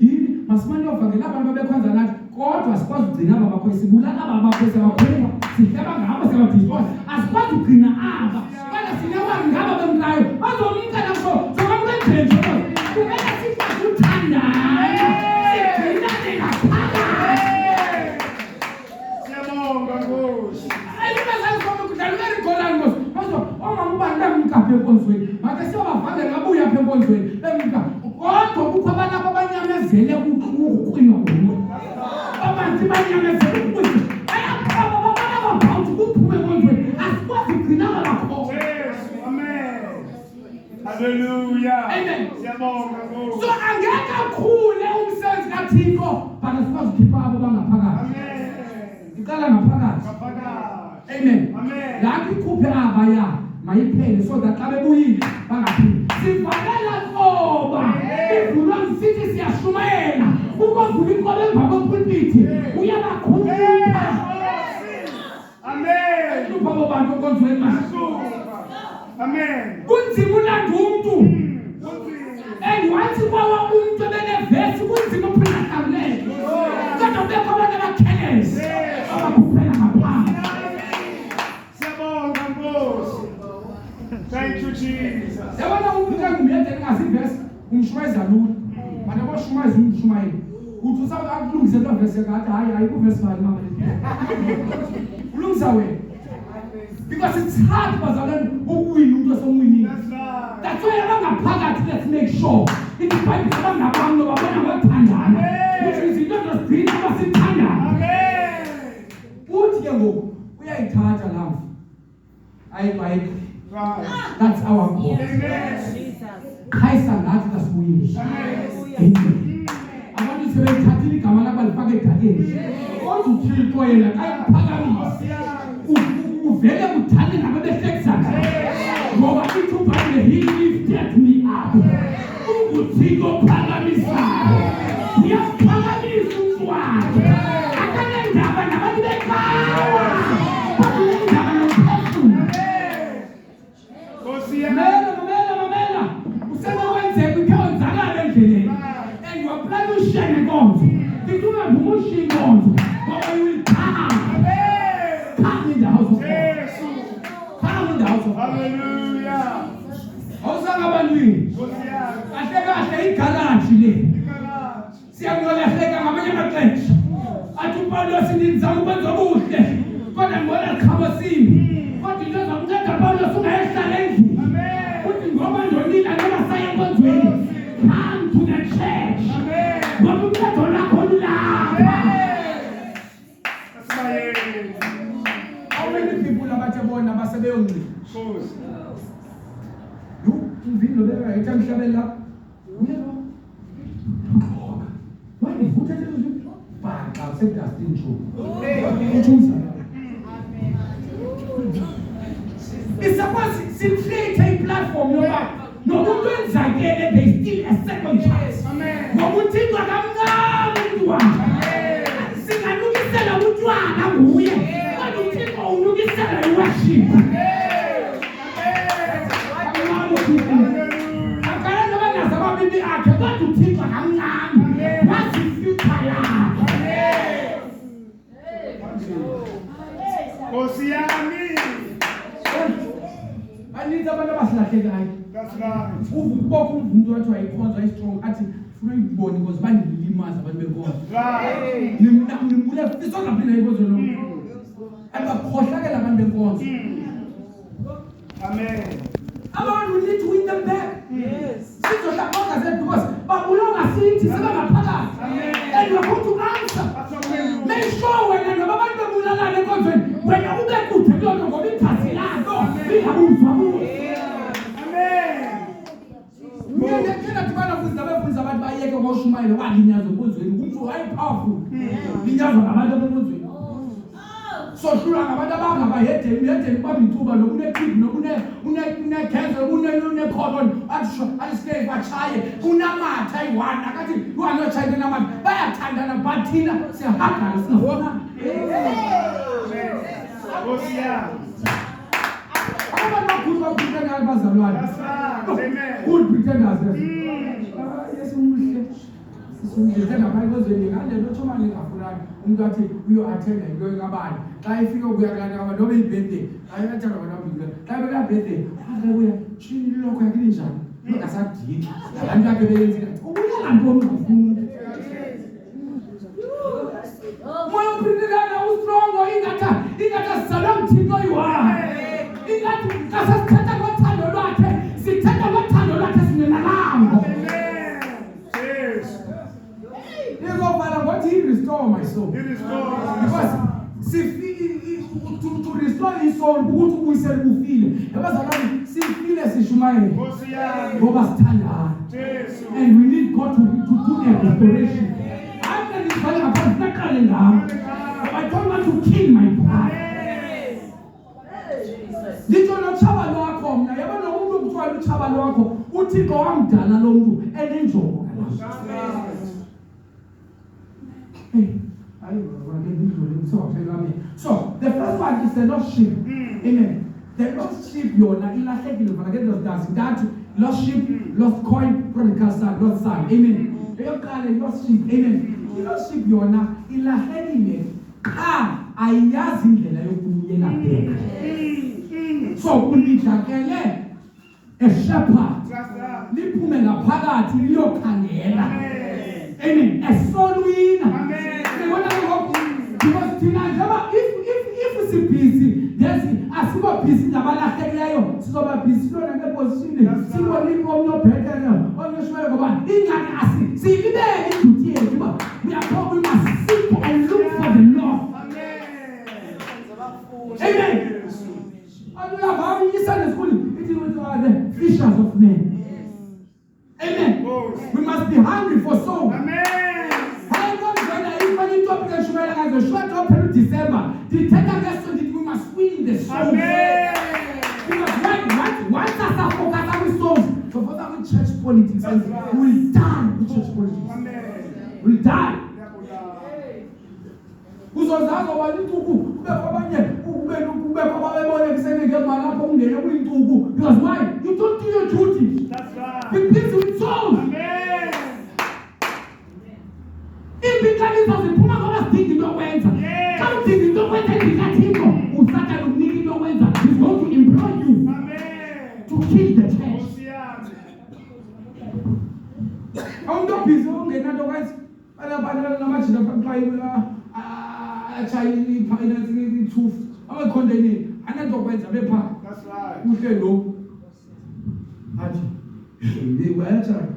yini masimane ovangela abantu abekhonza nathi kodwa sikwazi ukugcina aba bakho sibulala aba bakho sebakhwela sihleba ngabo sebadisposa asikwazi ukugcina aba bana sinewa ngabo bemkayo bazomka lapho zokamkenjenje kumele sikwazi ukuthandana sigcina ngaphakathi. Siyabonga Nkosi. Ayibazazoma kudlalukela igolani Nkosi bazo omamubani bemkaphe enkonzweni make siyobavangela babuya apha enkonzweni bemka kodwa kukho abantu abanyamezele ukuqinwa ngomoya Hallelujah. Amen. Siyabonga Nkosi. So angeke akhule umsebenzi kaThixo bana sikwazi ukukhipha abo bangaphakathi. Amen. Iqala ngaphakathi. Ngaphakathi. Amen. Amen. Lapho ikhuphe abaya mayiphele so that xa bebuyile bangaphili. Sivalela ngoba ivulwa msithi siyashumayela ukovula inkobe emva kopulpiti uyabakhupha. Amen. Uhlupha abo bantu okonzweni manje. Amen. Kunzima ulanda umuntu. And once kwawa umuntu benevesi kunzima ukuphindahlamulele. Kodwa bekho abantu abakhelezi abakhuphela ngaphandle. Siyabonga Nkosi. Thank you Jesus. Yabona umuntu engumyedeni ngasivesi umshwayeza lula. Manje boshwayeza umshwayeza. Uthi usakulungise lo vesi ngathi hayi kuvesi bani mama le. Ulungisa wena. Because it's hard bazalwane ukuwina umuntu osomwinini. That's why abangaphakathi let's make sure. Ithi Bible abangabantu babona ngothandana. Which is into zosibhini abasithandana. Amen. Uthi ke ngoku uyayithatha love. Ayibhayibheli. Right. That's our God. Amen. Christ angathi kasibuyile. Amen. Abantu sebethathile igama labo lifaka edakeni. Kodwa uThixo yena xa ephakamisa. Uvele uthande nabebehlekisana. Ngoba ithi uBhayibheli he lifted me up. UThixo phakamisayo. Uyaphakamisa umfowabo. Akanendaba nabantu bekhaya. Akanendaba nomphefumulo. Nkosi yami. Mamela. Usenokwenzeka uphewenzakala endleleni. And you are planning to share the God. Did you not push him on? But you will come. Come in the house of God. Come in the house of God. Hallelujah. Awusangabantwini. Nkosi yami. Kahle igalaji le. Ikalaji. Siyangolahleka ngamanye amaxesha. Athi uPawulos nizama ukwenza okuhle. Kodwa ngibona sikhaba simbi. Kodwa into ezomnceda Pawulos ungayehlala endlini. Amen. Uthi ngoba ndonile noma saya enkonzweni. Come to the church. Amen. Ngoba umthetho lakho ulapha. Asibayeni. How many people abathe bona basebeyongcina? Nkosi. Umvini lobeka emhlabeni lapha. Uyebo. Why vutha lezo zinto? Bhaqa sedustin nje. Uthunza. It's supposed to create a platform yoba nomuntu enzakele there is still a second chance. Amen. Ngoba uThixo akamncane umntwana. Singalukisela umntwana nguye. Kodwa uThixo ulukisela iworship. Akalenza bangazi amabili akhe kodwa uThixo akamncane. What's his future yakhe? Nkosi yami. Baninzi abantu abasilahlekayo. That's right. Ubokho umuntu wathi wayikhonza ayistrong athi funa ukubona because bandilimaza abantu benkonzo. Right. Nimule isongaphina inkonzo lo. Abakhohlakela abantu benkonzo. Amen. Abantu we need to win them back. Yes. Sizohlakhoza zethu because babulonga sithi sebengaphakathi. And you are going to answer. Make sure wena noma abantu bebulalana enkonzweni wena ube kude kulona ngoba ithathi lakho lingabuzwa kuwe. Ngiyakhetha dibana futhi abafundisi abantu bayeke ngoshumayela balinyaza enkonzweni umuntu wayepowerful. Linyazwa ngabantu benkonzweni. So hlula ngabantu abangabahedeni babithuba nokunethibi nokunecancer nokunecolon alisike bachaye unamatha ayi-1 akathi uanochaye namatha bayathandana but thina siyahagana singafuna. Nkosi yami. Abantu bakhulu bazalwane. That's right. Amen. Good pretenders. Yes, umuhle. Sisungithenda bayizweni ngale lo thoma ngingafulani. Umuntu athi uyo-attenda into engabani. Xa ifika kuyakana abantu noba ibirthday. Ayathanda abantu ababili. Xa beka birthday, uya chini lokho yakini njani? Ungasadiki. Abantu bakhe beyenzile. Ubuya ngantoni ungafuni? Moya uphindekana ustrong ingatha sizalwa mthixo oyi-1. Ingathi kasasithetha ngothando lwakhe, sithetha ngothando lwakhe singenalanga. Yes. Izovala ngothi he restore my soul. It is God. Because to restore his soul ukuthi ubuyisele kufile. Yabazalwane sifile sishuma smile. Nkosi yami. Ngoba sithandana. Jesu. And we need God to do a restoration. After this fire, I don't want to kill my pride. Nditsho nochaba lwakho mna yabona umuntu kuthiwa luchaba lwakho uThixo wamdala lo muntu enenjongo ngalo. So the first one is the Lordship. Amen. The Lordship yona ilahlekile mfana ke ndozdazi that Lordship, lost coin, prodigal son, lost son. Amen. Eyoqala Lordship. Amen. Lordship yona ilahlekile ayazi indlela yokuyena bheka. So kunidlakele a shepherd liphume ngaphakathi liyokhangela. Amen. A soul winner. Amen. Because if we busy, there's asibo busy nabalahlekileyo sizoba busy lona ngeposition sibonile omnye obhekene onyeshwele ngoba ingane siyibeke induty yethu ba we are probably must seek and look for the Lord. Amen. And we have having this Sunday school, it is the fishers of men. Amen. We must be hungry for souls. Amen. December, the we must win the souls. Because once us focus on souls, so for that church politics, we'll die with church politics. We'll die. Because why? You don't do your duty. That's right. Be busy with souls. Amen. If the candidates of the Puma Golas think you don't win, come think you don't win, and you can't think of Usaka to need you don't win, he's going to employ you. Amen. To kill the church. I'm not busy, otherwise, I don't know much of a child financing truth. I'm a condemning. I'm not going to be part. That's right. Who said no? They were a child.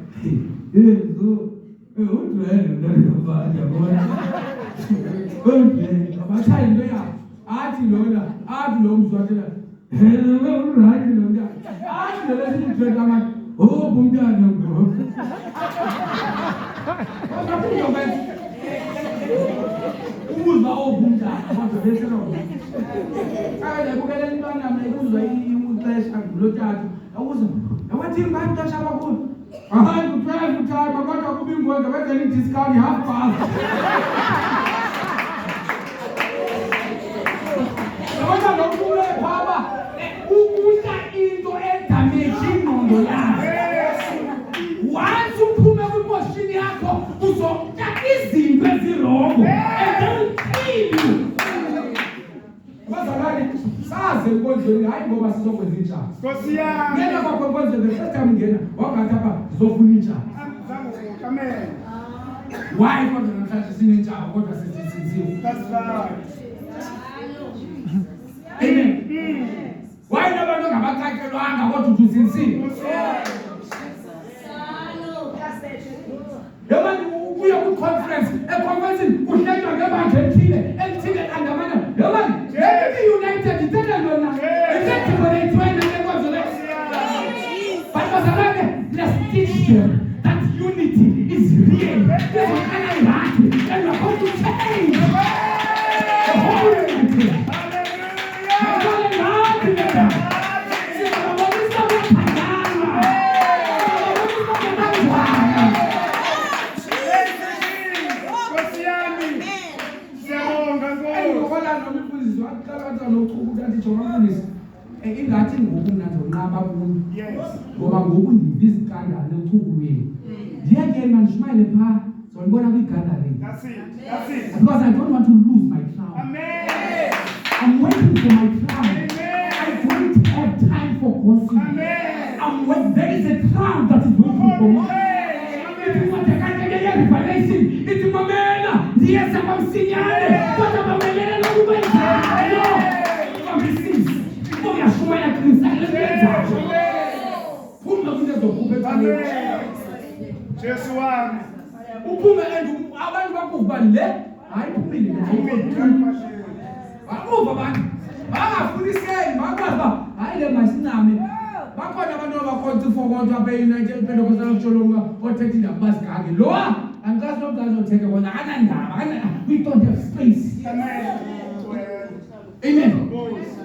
I had to try to time, I got a good one, I went to discount half past. I want to know who is Papa. Who got into a damaging on the land? Once you come up with what's in the alcohol, so that is the very wrong. And they will kill you. What's the matter? SARS is going to I go back to the teacher. Because the first time again, what can happen? Zofuninja. Amen. Why not the church signature of what does it say? That's right. Amen. Why never know about Tiger and what to do since? We have a conference, a we have to go back and kill it, and kill it, and the man. Let me united, the let's teach them that unity is real. This is an anarchy, and we're going to change the whole unity. Yes. Ngoba ngoku ndivizikanda nothukweni. Ndiye mandishmayele pha zonibona kwigathering. That's it. That's it. Because I don't want to lose my crown. Amen. I'm waiting for my crown. Amen. I don't have time for gossip. Amen. There is a crown that is waiting for me. It's what I can't get revelation. It's my man. Yes, I'm signale. What am I going to do? I'm received. Oh, you're showing a clean. Jesu wami uphume abantu bakuvale hayi phumile bakuva abantu bangafuniseni bakwazi hayi le masiname bakhona abantu abakhonza ifokonto apha e-United Pentecostal Cholonga othethe indaba basigage lo angicazi nomntu othethe kona akanandaba we don't have space. Amen.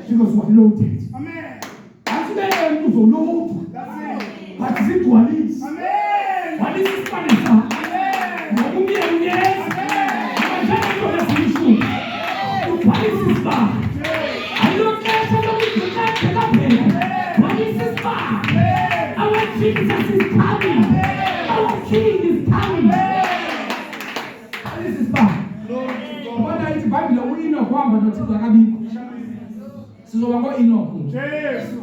Because we're loaded. Amen. That's where you go load. That's it. But is it what is? Amen. What is this one? Amen. What is this bar? I don't care somebody to take up here. What is this bar? Our Jesus is coming. Our King is coming. What is this bar? What is the Bible? We know what, but not to the sizobanga Enoch Jesu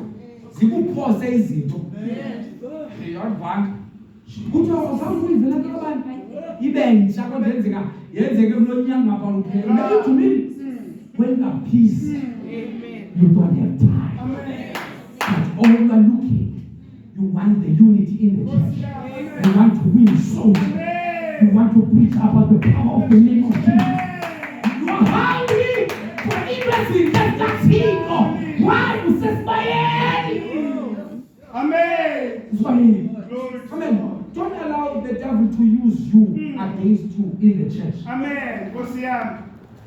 zikuphose izinto yavanga kuthi awuzawuyivela abantu ibentsha kodwa yenzeke kulonyanga ngapha luphela ejumini when the peace you don't have time but all you are looking you want the unity in the church you want to win souls you want to preach about the power of the name of Jesus you are hungry for everything that's evil. Why you say Amen. Amen. Don't allow the devil to use you against you in the church. Amen.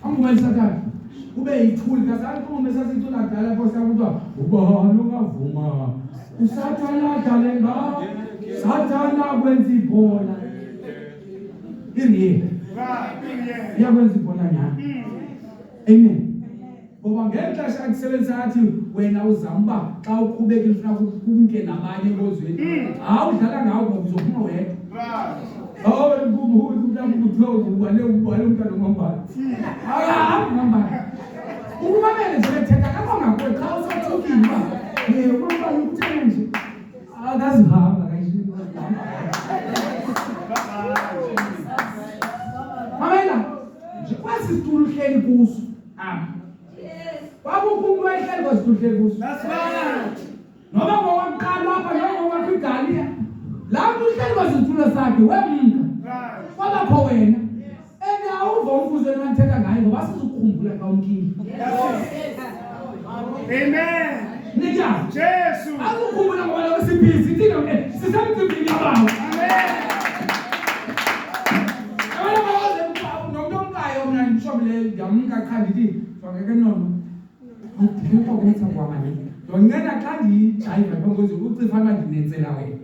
Angumele Satan. Ube yithuli kazi uma sasithula kudala Nkosi yami ukuthi ubani ungavuma. Usathana dalenga. Sathana kwenza ibhola. Iriye. Yakwenza ibhola nyana. Amen. Ngoba ngexesha kusebenzisa athi wena uzamba xa uqhubeka ufuna ukumke nabanye engozweni awudlala ngawo ngoba uzophuma wedwa hawo ngumbuzo ubale umntana ngombani ngambani ukumamele nje bethetha kapha ngakho xa usothukile ba ubani ukuthena nje akazihamba kayishilo mamela nje kwasi situlo hleli kuso Babukumbu ehleli kwasituhle kuso. That's right. Noba ngowaqala apha noma ngakwiGalia. Lapho uhleli kwasitulo sakhe wemka. Right. Kwabakho wena. Awuva umfuzo enithetha ngayo ngoba sizukukhumbula xa umkini. Amen. Nija. Jesu. Akukhumbula ngoba lo sibhizi thina sisemcimbini yabantu. Amen. Nomntomkayo mina ngishobile ndiyamka qha ndithi ngeke nono. Ngikho kwenza kwamanje. Ngicela xa ndijayiva ngokuthi ucifana ndinetsela wena.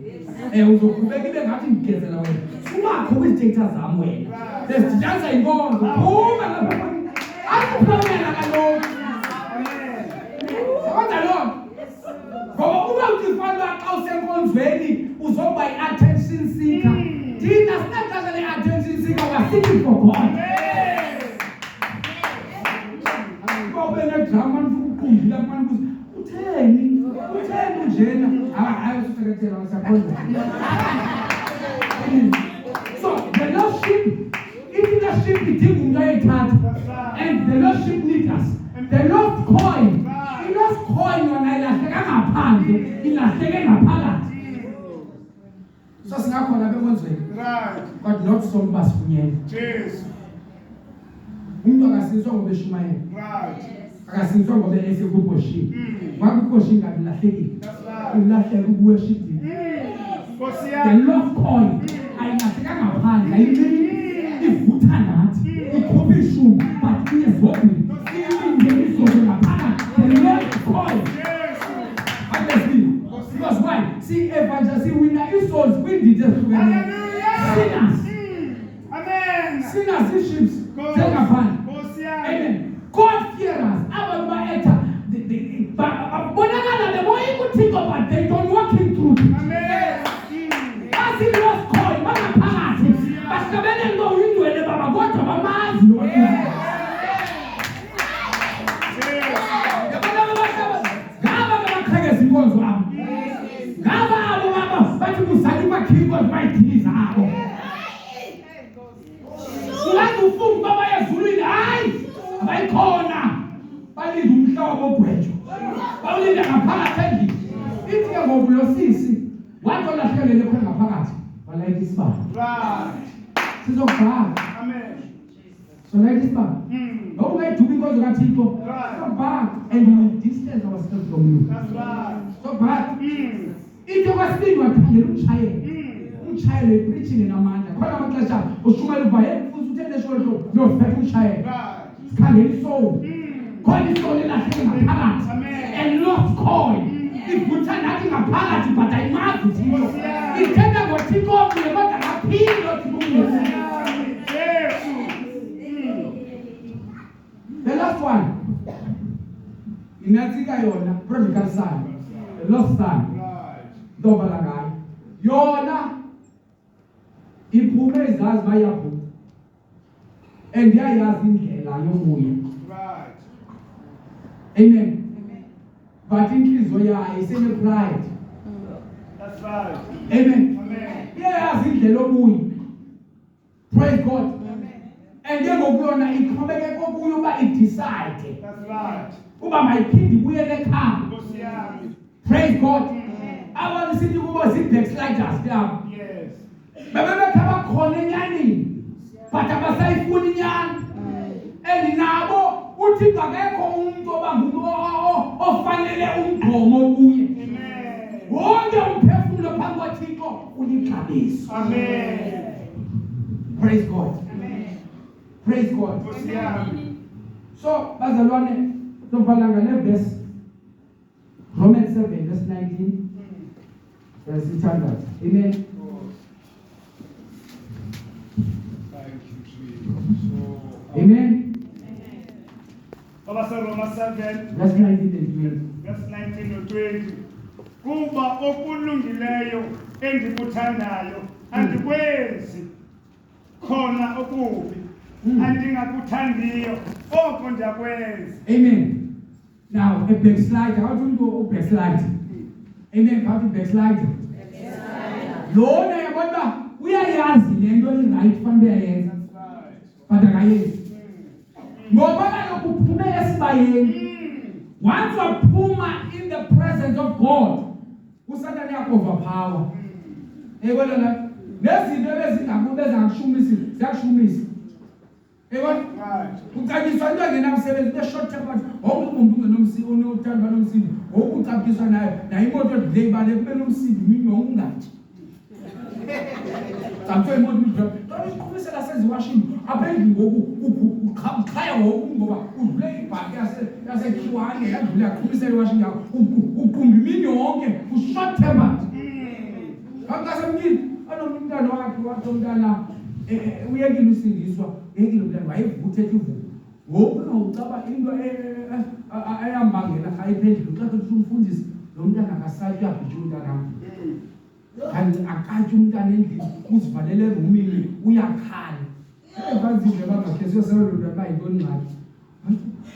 Uzoqhubeka ibe ngathi ngigezela wena. Ungakho kwi-data zami wena. Sesidansa inkonzo. Phuma lapha. Akuphumela kaloku. Amen. Kodwa lo. Ngoba uma ucifana xa usenkonzweni uzoba i-attention seeker. Thina sinexesha le-attention seeker wasithi for God. Drama ukukhumbula abantu ukuthi utheni njena hayi usekretela wasaphoza so the leadership idinga umuntu ayithatha and the leadership leaders the lost coin yona ilahleka ngaphandle ilahleke ngaphakathi so singakhona bekonzweni Right. but not so basifunyela Jesu. umuntu akasizwa ngoba eshumayela Right. akasinzwa ngoba esekubhoshini wakubhoshini ngathi lahlekile ulahleka ukuworship the love coin ayinahleka ngaphandle ayimini ivutha nathi ikhupha ishumi but iyezobili ingeniso ngaphakathi the love coin because why see evangelist winner souls kwindidi ehlukene sinners sinners iships zengaphandle amen God-fearers, abantu ba-etha bonakala beboya kuThixo but they don't walk in truth. Basi-lost coin bangaphakathi bahlabelele uba uyindwele baba kodwa bamazi ngaba bebaqhekeza inkonzo abo ngaba abo baba bathi kuzala imakhili inkonzo bayidiliza abo ungazi ufunga uba bayezulwini hayi abayikhona balinde umhlobo ogwetshwa bawulinde ngaphakathi endlini ithi ke ngoku lo sisi wathi olahlekelele khona ngaphakathi walayita isibane sizokubhala solayita isibane noba ungayidubi inkonzo kaThixo sizokubhala and we will distance ourselves from you sizokubhala into kwesibili wakhangela umshayeli preaching namandla khona amaxesha ushumela uvaye futhi uthele sholo no fethu umshayeli sikhangela isoul khona isoul elahleke ngaphakathi and lost coin ivutha nathi ngaphakathi but ayimazi thixo ithetha ngothixo omnye kodwa ngaphinde othixo. The last one inathika yona prodigal son, the lost son. Dobala ngayo yona iphume izazi bayaphu and yayazi indlela yokuya. Amen. But inhliziyo yayo isene pride. That's right. Amen. Yayazi indlela yokuya. Praise God. And then ngokuyona iqhubeke kokuya uba idecide. That's right. Uba mayiphindi ibuyele ekhaya. Praise God. Abantu sithi kubo zi-backsliders there. Yes. Bebekha bakhona enyanini but abasayifuni inyani. And nabo uthixo akekho umuntu obangumuntu ofanele umgqomo kuye. Amen. Wonke umphefumulo phambi kwaThixo uyixabiso. Amen. Praise God. Amen. Praise God. So bazalwane sovala ngale verse Romans 7 verse 19. Verse 600. Amen. Thank you, Jesus. Amen. Romans 7 verse 19 and 20. Verse 19 and 20. Kuba okulungileyo endikuthandayo andikwenzi khona okubi andingakuthandiyo oko ndiyakwenza. Amen. Now a backslider, how do you go backslide? Amen. How to backslide? Lona yabona uyayazi lento right fanele ayenza. But akayenzi. Ngoba kaloku uphume esibayeni. Once waphuma in the presence of God, uSathane uyakoverpower. Yabona la nezinto ezingakubeza ngakushumisa, ziyakushumisa. Yabona? Ucakiswa into engenamsebenzi be-short term but wonke umuntu ungenomsindo onothandwa nomsindo wokucakiswa nayo imoto delay bale kube nomsindo imini yonke ungathi Samtho imoto idrop iqhubisela seziwashini aphendli ngoku ukhaya wonke ngoba udlule ibhaki yase Khiwane yadlula yaqhubisela iwashini yakho uqumba imini yonke u-short term akasemkini anomntana wakhe wathi umntana uyekile usindiswa yekile umntana wayevuthe ivuku ngoku ngicaba into ayambangela ayiphendula xa kuthi umfundisi lo mntana akasayi uyabhijula umntana kanti akathi umntana endlini uzivalele erumini uyakhala evanzile bangakhe siyosebenzela umntana bayintoni ngathi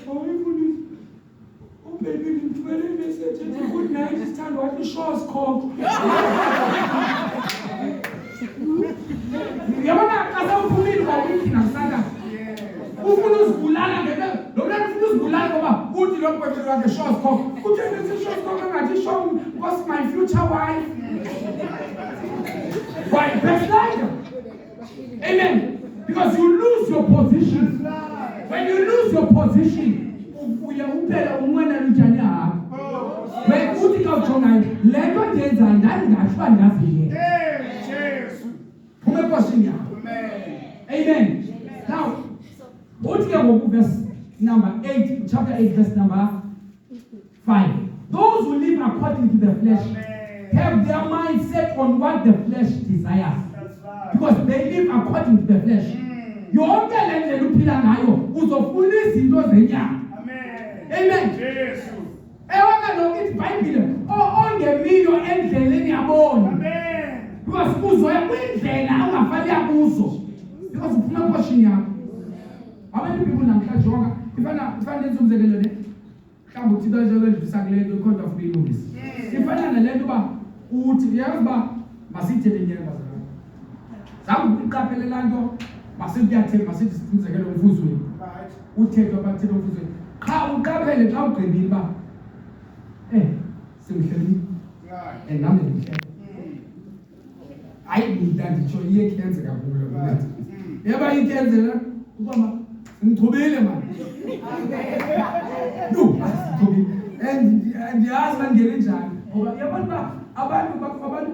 awuyifundisi ubaby ngithumele imessage ethi good night sithanda wathi show scope yabona akasawuphumile kwakuthi nakusana ufuna uzibulala ngeke lo mntana ufuna uzibulala ngoba uthi lo mkwethu wakhe show scope utheni ukuthi show scope engathi show was my future wife. Why backslider? Amen. Because you lose your position. When you lose your position, uyaphela umwana lujani yakho. When uthi kawujonga lento ndenza ndangathwa ndazile. Jesu. Phuma question yakho. Amen. Now, uthi ke ngoku verse number 8, chapter 8 verse number 5. Those who live according to the flesh have their mind set on what the flesh desires. Because they live according to the flesh. Yonke le ndlela uphila ngayo uzofuna izinto zenyama. Amen. Jesu. Ewaka no ithi Bible ongemiyo endleleni yabona. Amen. Because uzoya kwindlela ungafanele kuzo. Because ufuna question yakho. How many people namhlanje jonga ifana lenze umzekelo le mhlawumbe uthi bazobe ndivisa kule nto ikhonda futhi ilungisi. Ifana nalento ba uthi yazi ba masithele nyemba zakho. Zangu uqaphelela nto masikuyatheka masithi umzekelo umfuzweni. Right. Uthethe abathela umfuzweni. Cha uqaphele xa ugqibile ba simhleli. Right. Nami ngihle. Hayi ngidanditsho iyekenze kakhulu ngathi. Yaba ikenze la ubaba ngithobile manje. No, ngithobile. And yazi ngene njani. Ngoba yabona abantu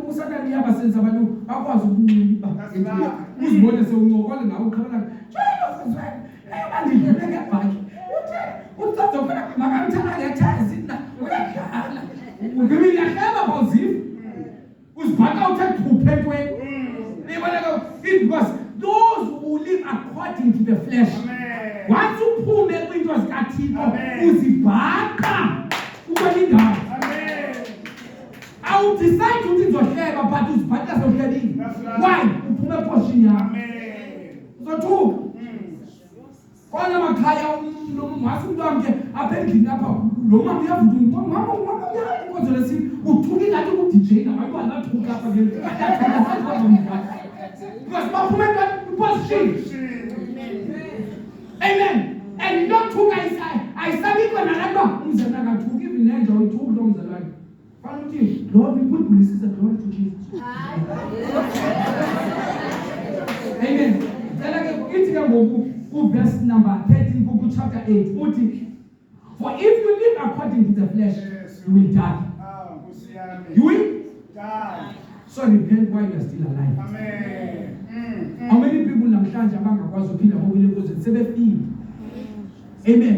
uSathane uyabasenza abantu bakwazi ukunxiba uzibone sewuncokola nawe ukhala bandidlule ngebhaki uthazofuna makamthana ngethazi uyadlala ngimiyahleba positive uzibhaka uthathuphetweni because those who live according to the flesh once uphume kwinto zikaThixo uzibhaka ukwelindawo I will decide to do whatever, but to spend us already. Why? To make portion. So true. Kwana makhaya masumntu aphendini apha lo mama uyavuka mama uyazi ukuthi uthuki ngathi ku DJ nabantwana bathuka apha nje because baphumela position. Amen. And not two guys I sabi kona lapha umzana kathuki ibinenja uthuki lo mzalwane. Lord, we put blessings and glory to Jesus. Amen. Verse number 13, book chapter 8. For if you live according to the flesh, you will die. You will die. So repent while you are still alive. Amen. How many people namhlanje abangakwazi ukuphinda bobile kuze sebefile? Amen.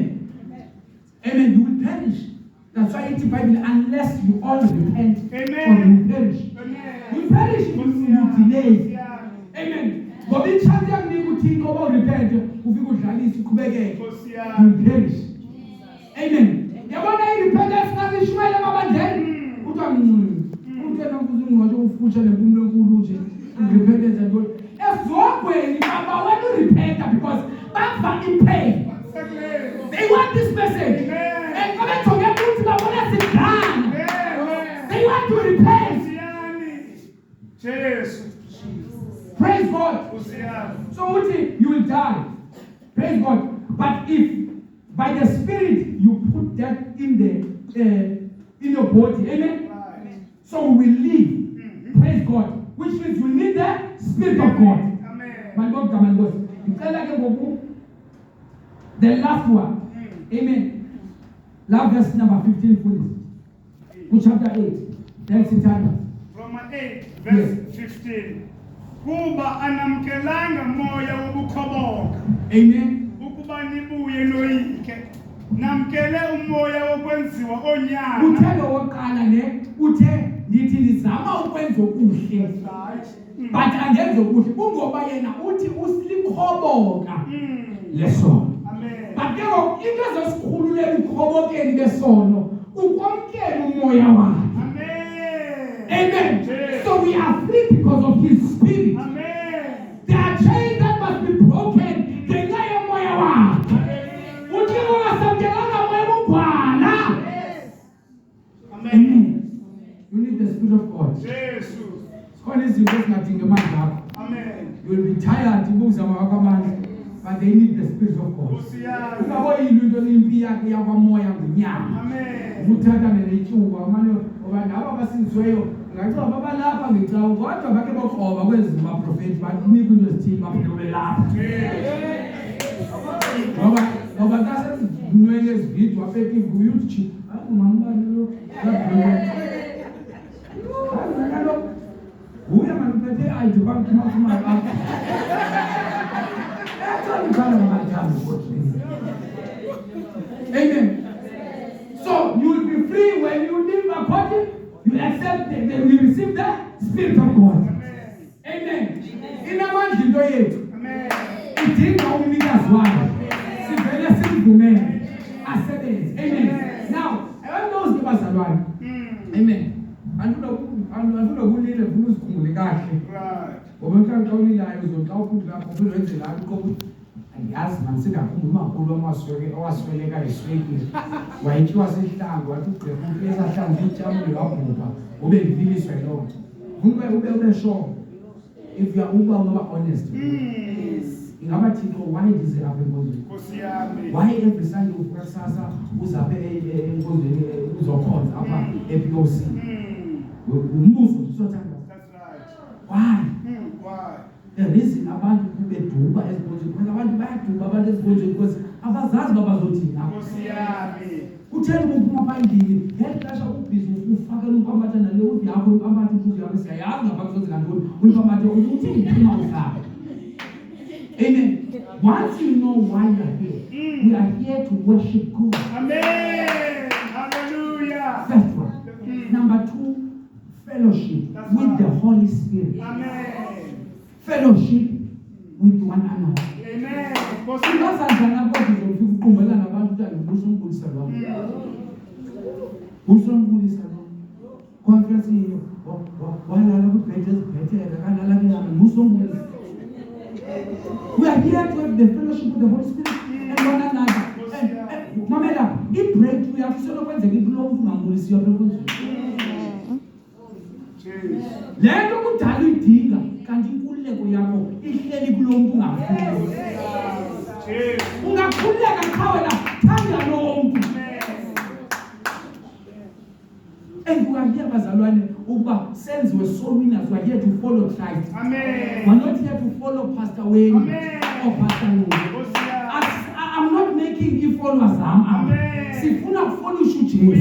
Amen. You will perish. That's why it's Bible, unless you all repent, or you perish. You perish if you delay. Amen. But in chance you think about repent, you perish. Amen. You want to repent, that's not the Shmuel about them. Put on repentance and go. If one way, when you repent, because that's not in pain. They want this message. And coming to get to the one that's done. They want to repent. Praise God. So you will die. Praise God. But if by the Spirit you put that in your body, amen. So we will live. Praise God. Which means we need the Spirit of God. Amen. My God, come and go. The last one. Amen. Last verse number 15, please. Chapter 8. That's it. Romans 8, verse 15. Kuba anamkelanga moya wobukhoboka. Amen. Ukuba nibuye noyike. Namkele umoya wokwenziwa onyana. Uthelo woqala ne uthe nithi nizama ukwenza okuhle. But angenze okuhle kungoba yena uthi usilikhoboka. Lesono. But ke ngoku into ezosikhululela ukhobokeni besono ukwamkela umoya wakhe. Amen. So we are free because of His Spirit. Amen. There are chains that must be broken. Amen. You need the Spirit of God. Amen. You will be tired, but they need the Spirit of God. Amen. So you will be free when you live according. You accept it, then you receive the Spirit of God. Amen. In a man, you do it. Amen. It is how we meet as one. I said it. Amen. Now, I want those give us a one. Amen. I don't know who need a blues. Right. When can tell me that I was talking to that yes, man, sit up. Almost really got a speaking. When he was in town, what took the place I can't reach out to Uber. Obey this right now. Who will show? If you are honest. In our people, why does it happen? Why every Sunday we press Sasa, who's a who's a cause, APOC? We move so that's right. Why? Why? The reason I want to be to because I want to buy to Baba because abazazi babazothina. Nkosi yami. Kutheni uphuma phambili ngexesha ubhizi ufakela umpamatha nale uthi yakho umpamatha uthi yakho siyayazi ngapha kuzoze ngantoni umpamatha uthi uthina uhlala. Amen. Once you know why you are here, we are here to worship God. Amen. Hallelujah. First one. Number two, fellowship with the Holy Spirit. Amen. Fellowship with one another. Amen. Singasanjana kodwa uzofika uqumbela nabantu ukuthi ngibusongulisa lo. Busongulisa lo. Conference hiyo. Wala ukubhethe ezibhethela kanala kuyama busongulisa. We are here to have the fellowship with the Holy Spirit and one another. Mamela, in break we have to solo kwenzeka ikulo ungangulisiyo bekonzweni. Lento kudala idinga kanti inkululeko yakho ihleli kulo muntu ungafuni. Ungakhuleka cha wena thanda lo muntu. And we are here bazalwane ukuba senziwe soul winners. We are here to follow Christ. Amen. We are not here to follow Pastor Wayne or Pastor Ngqunge. I'm not making you followers. Sifuna kufollow Jesu.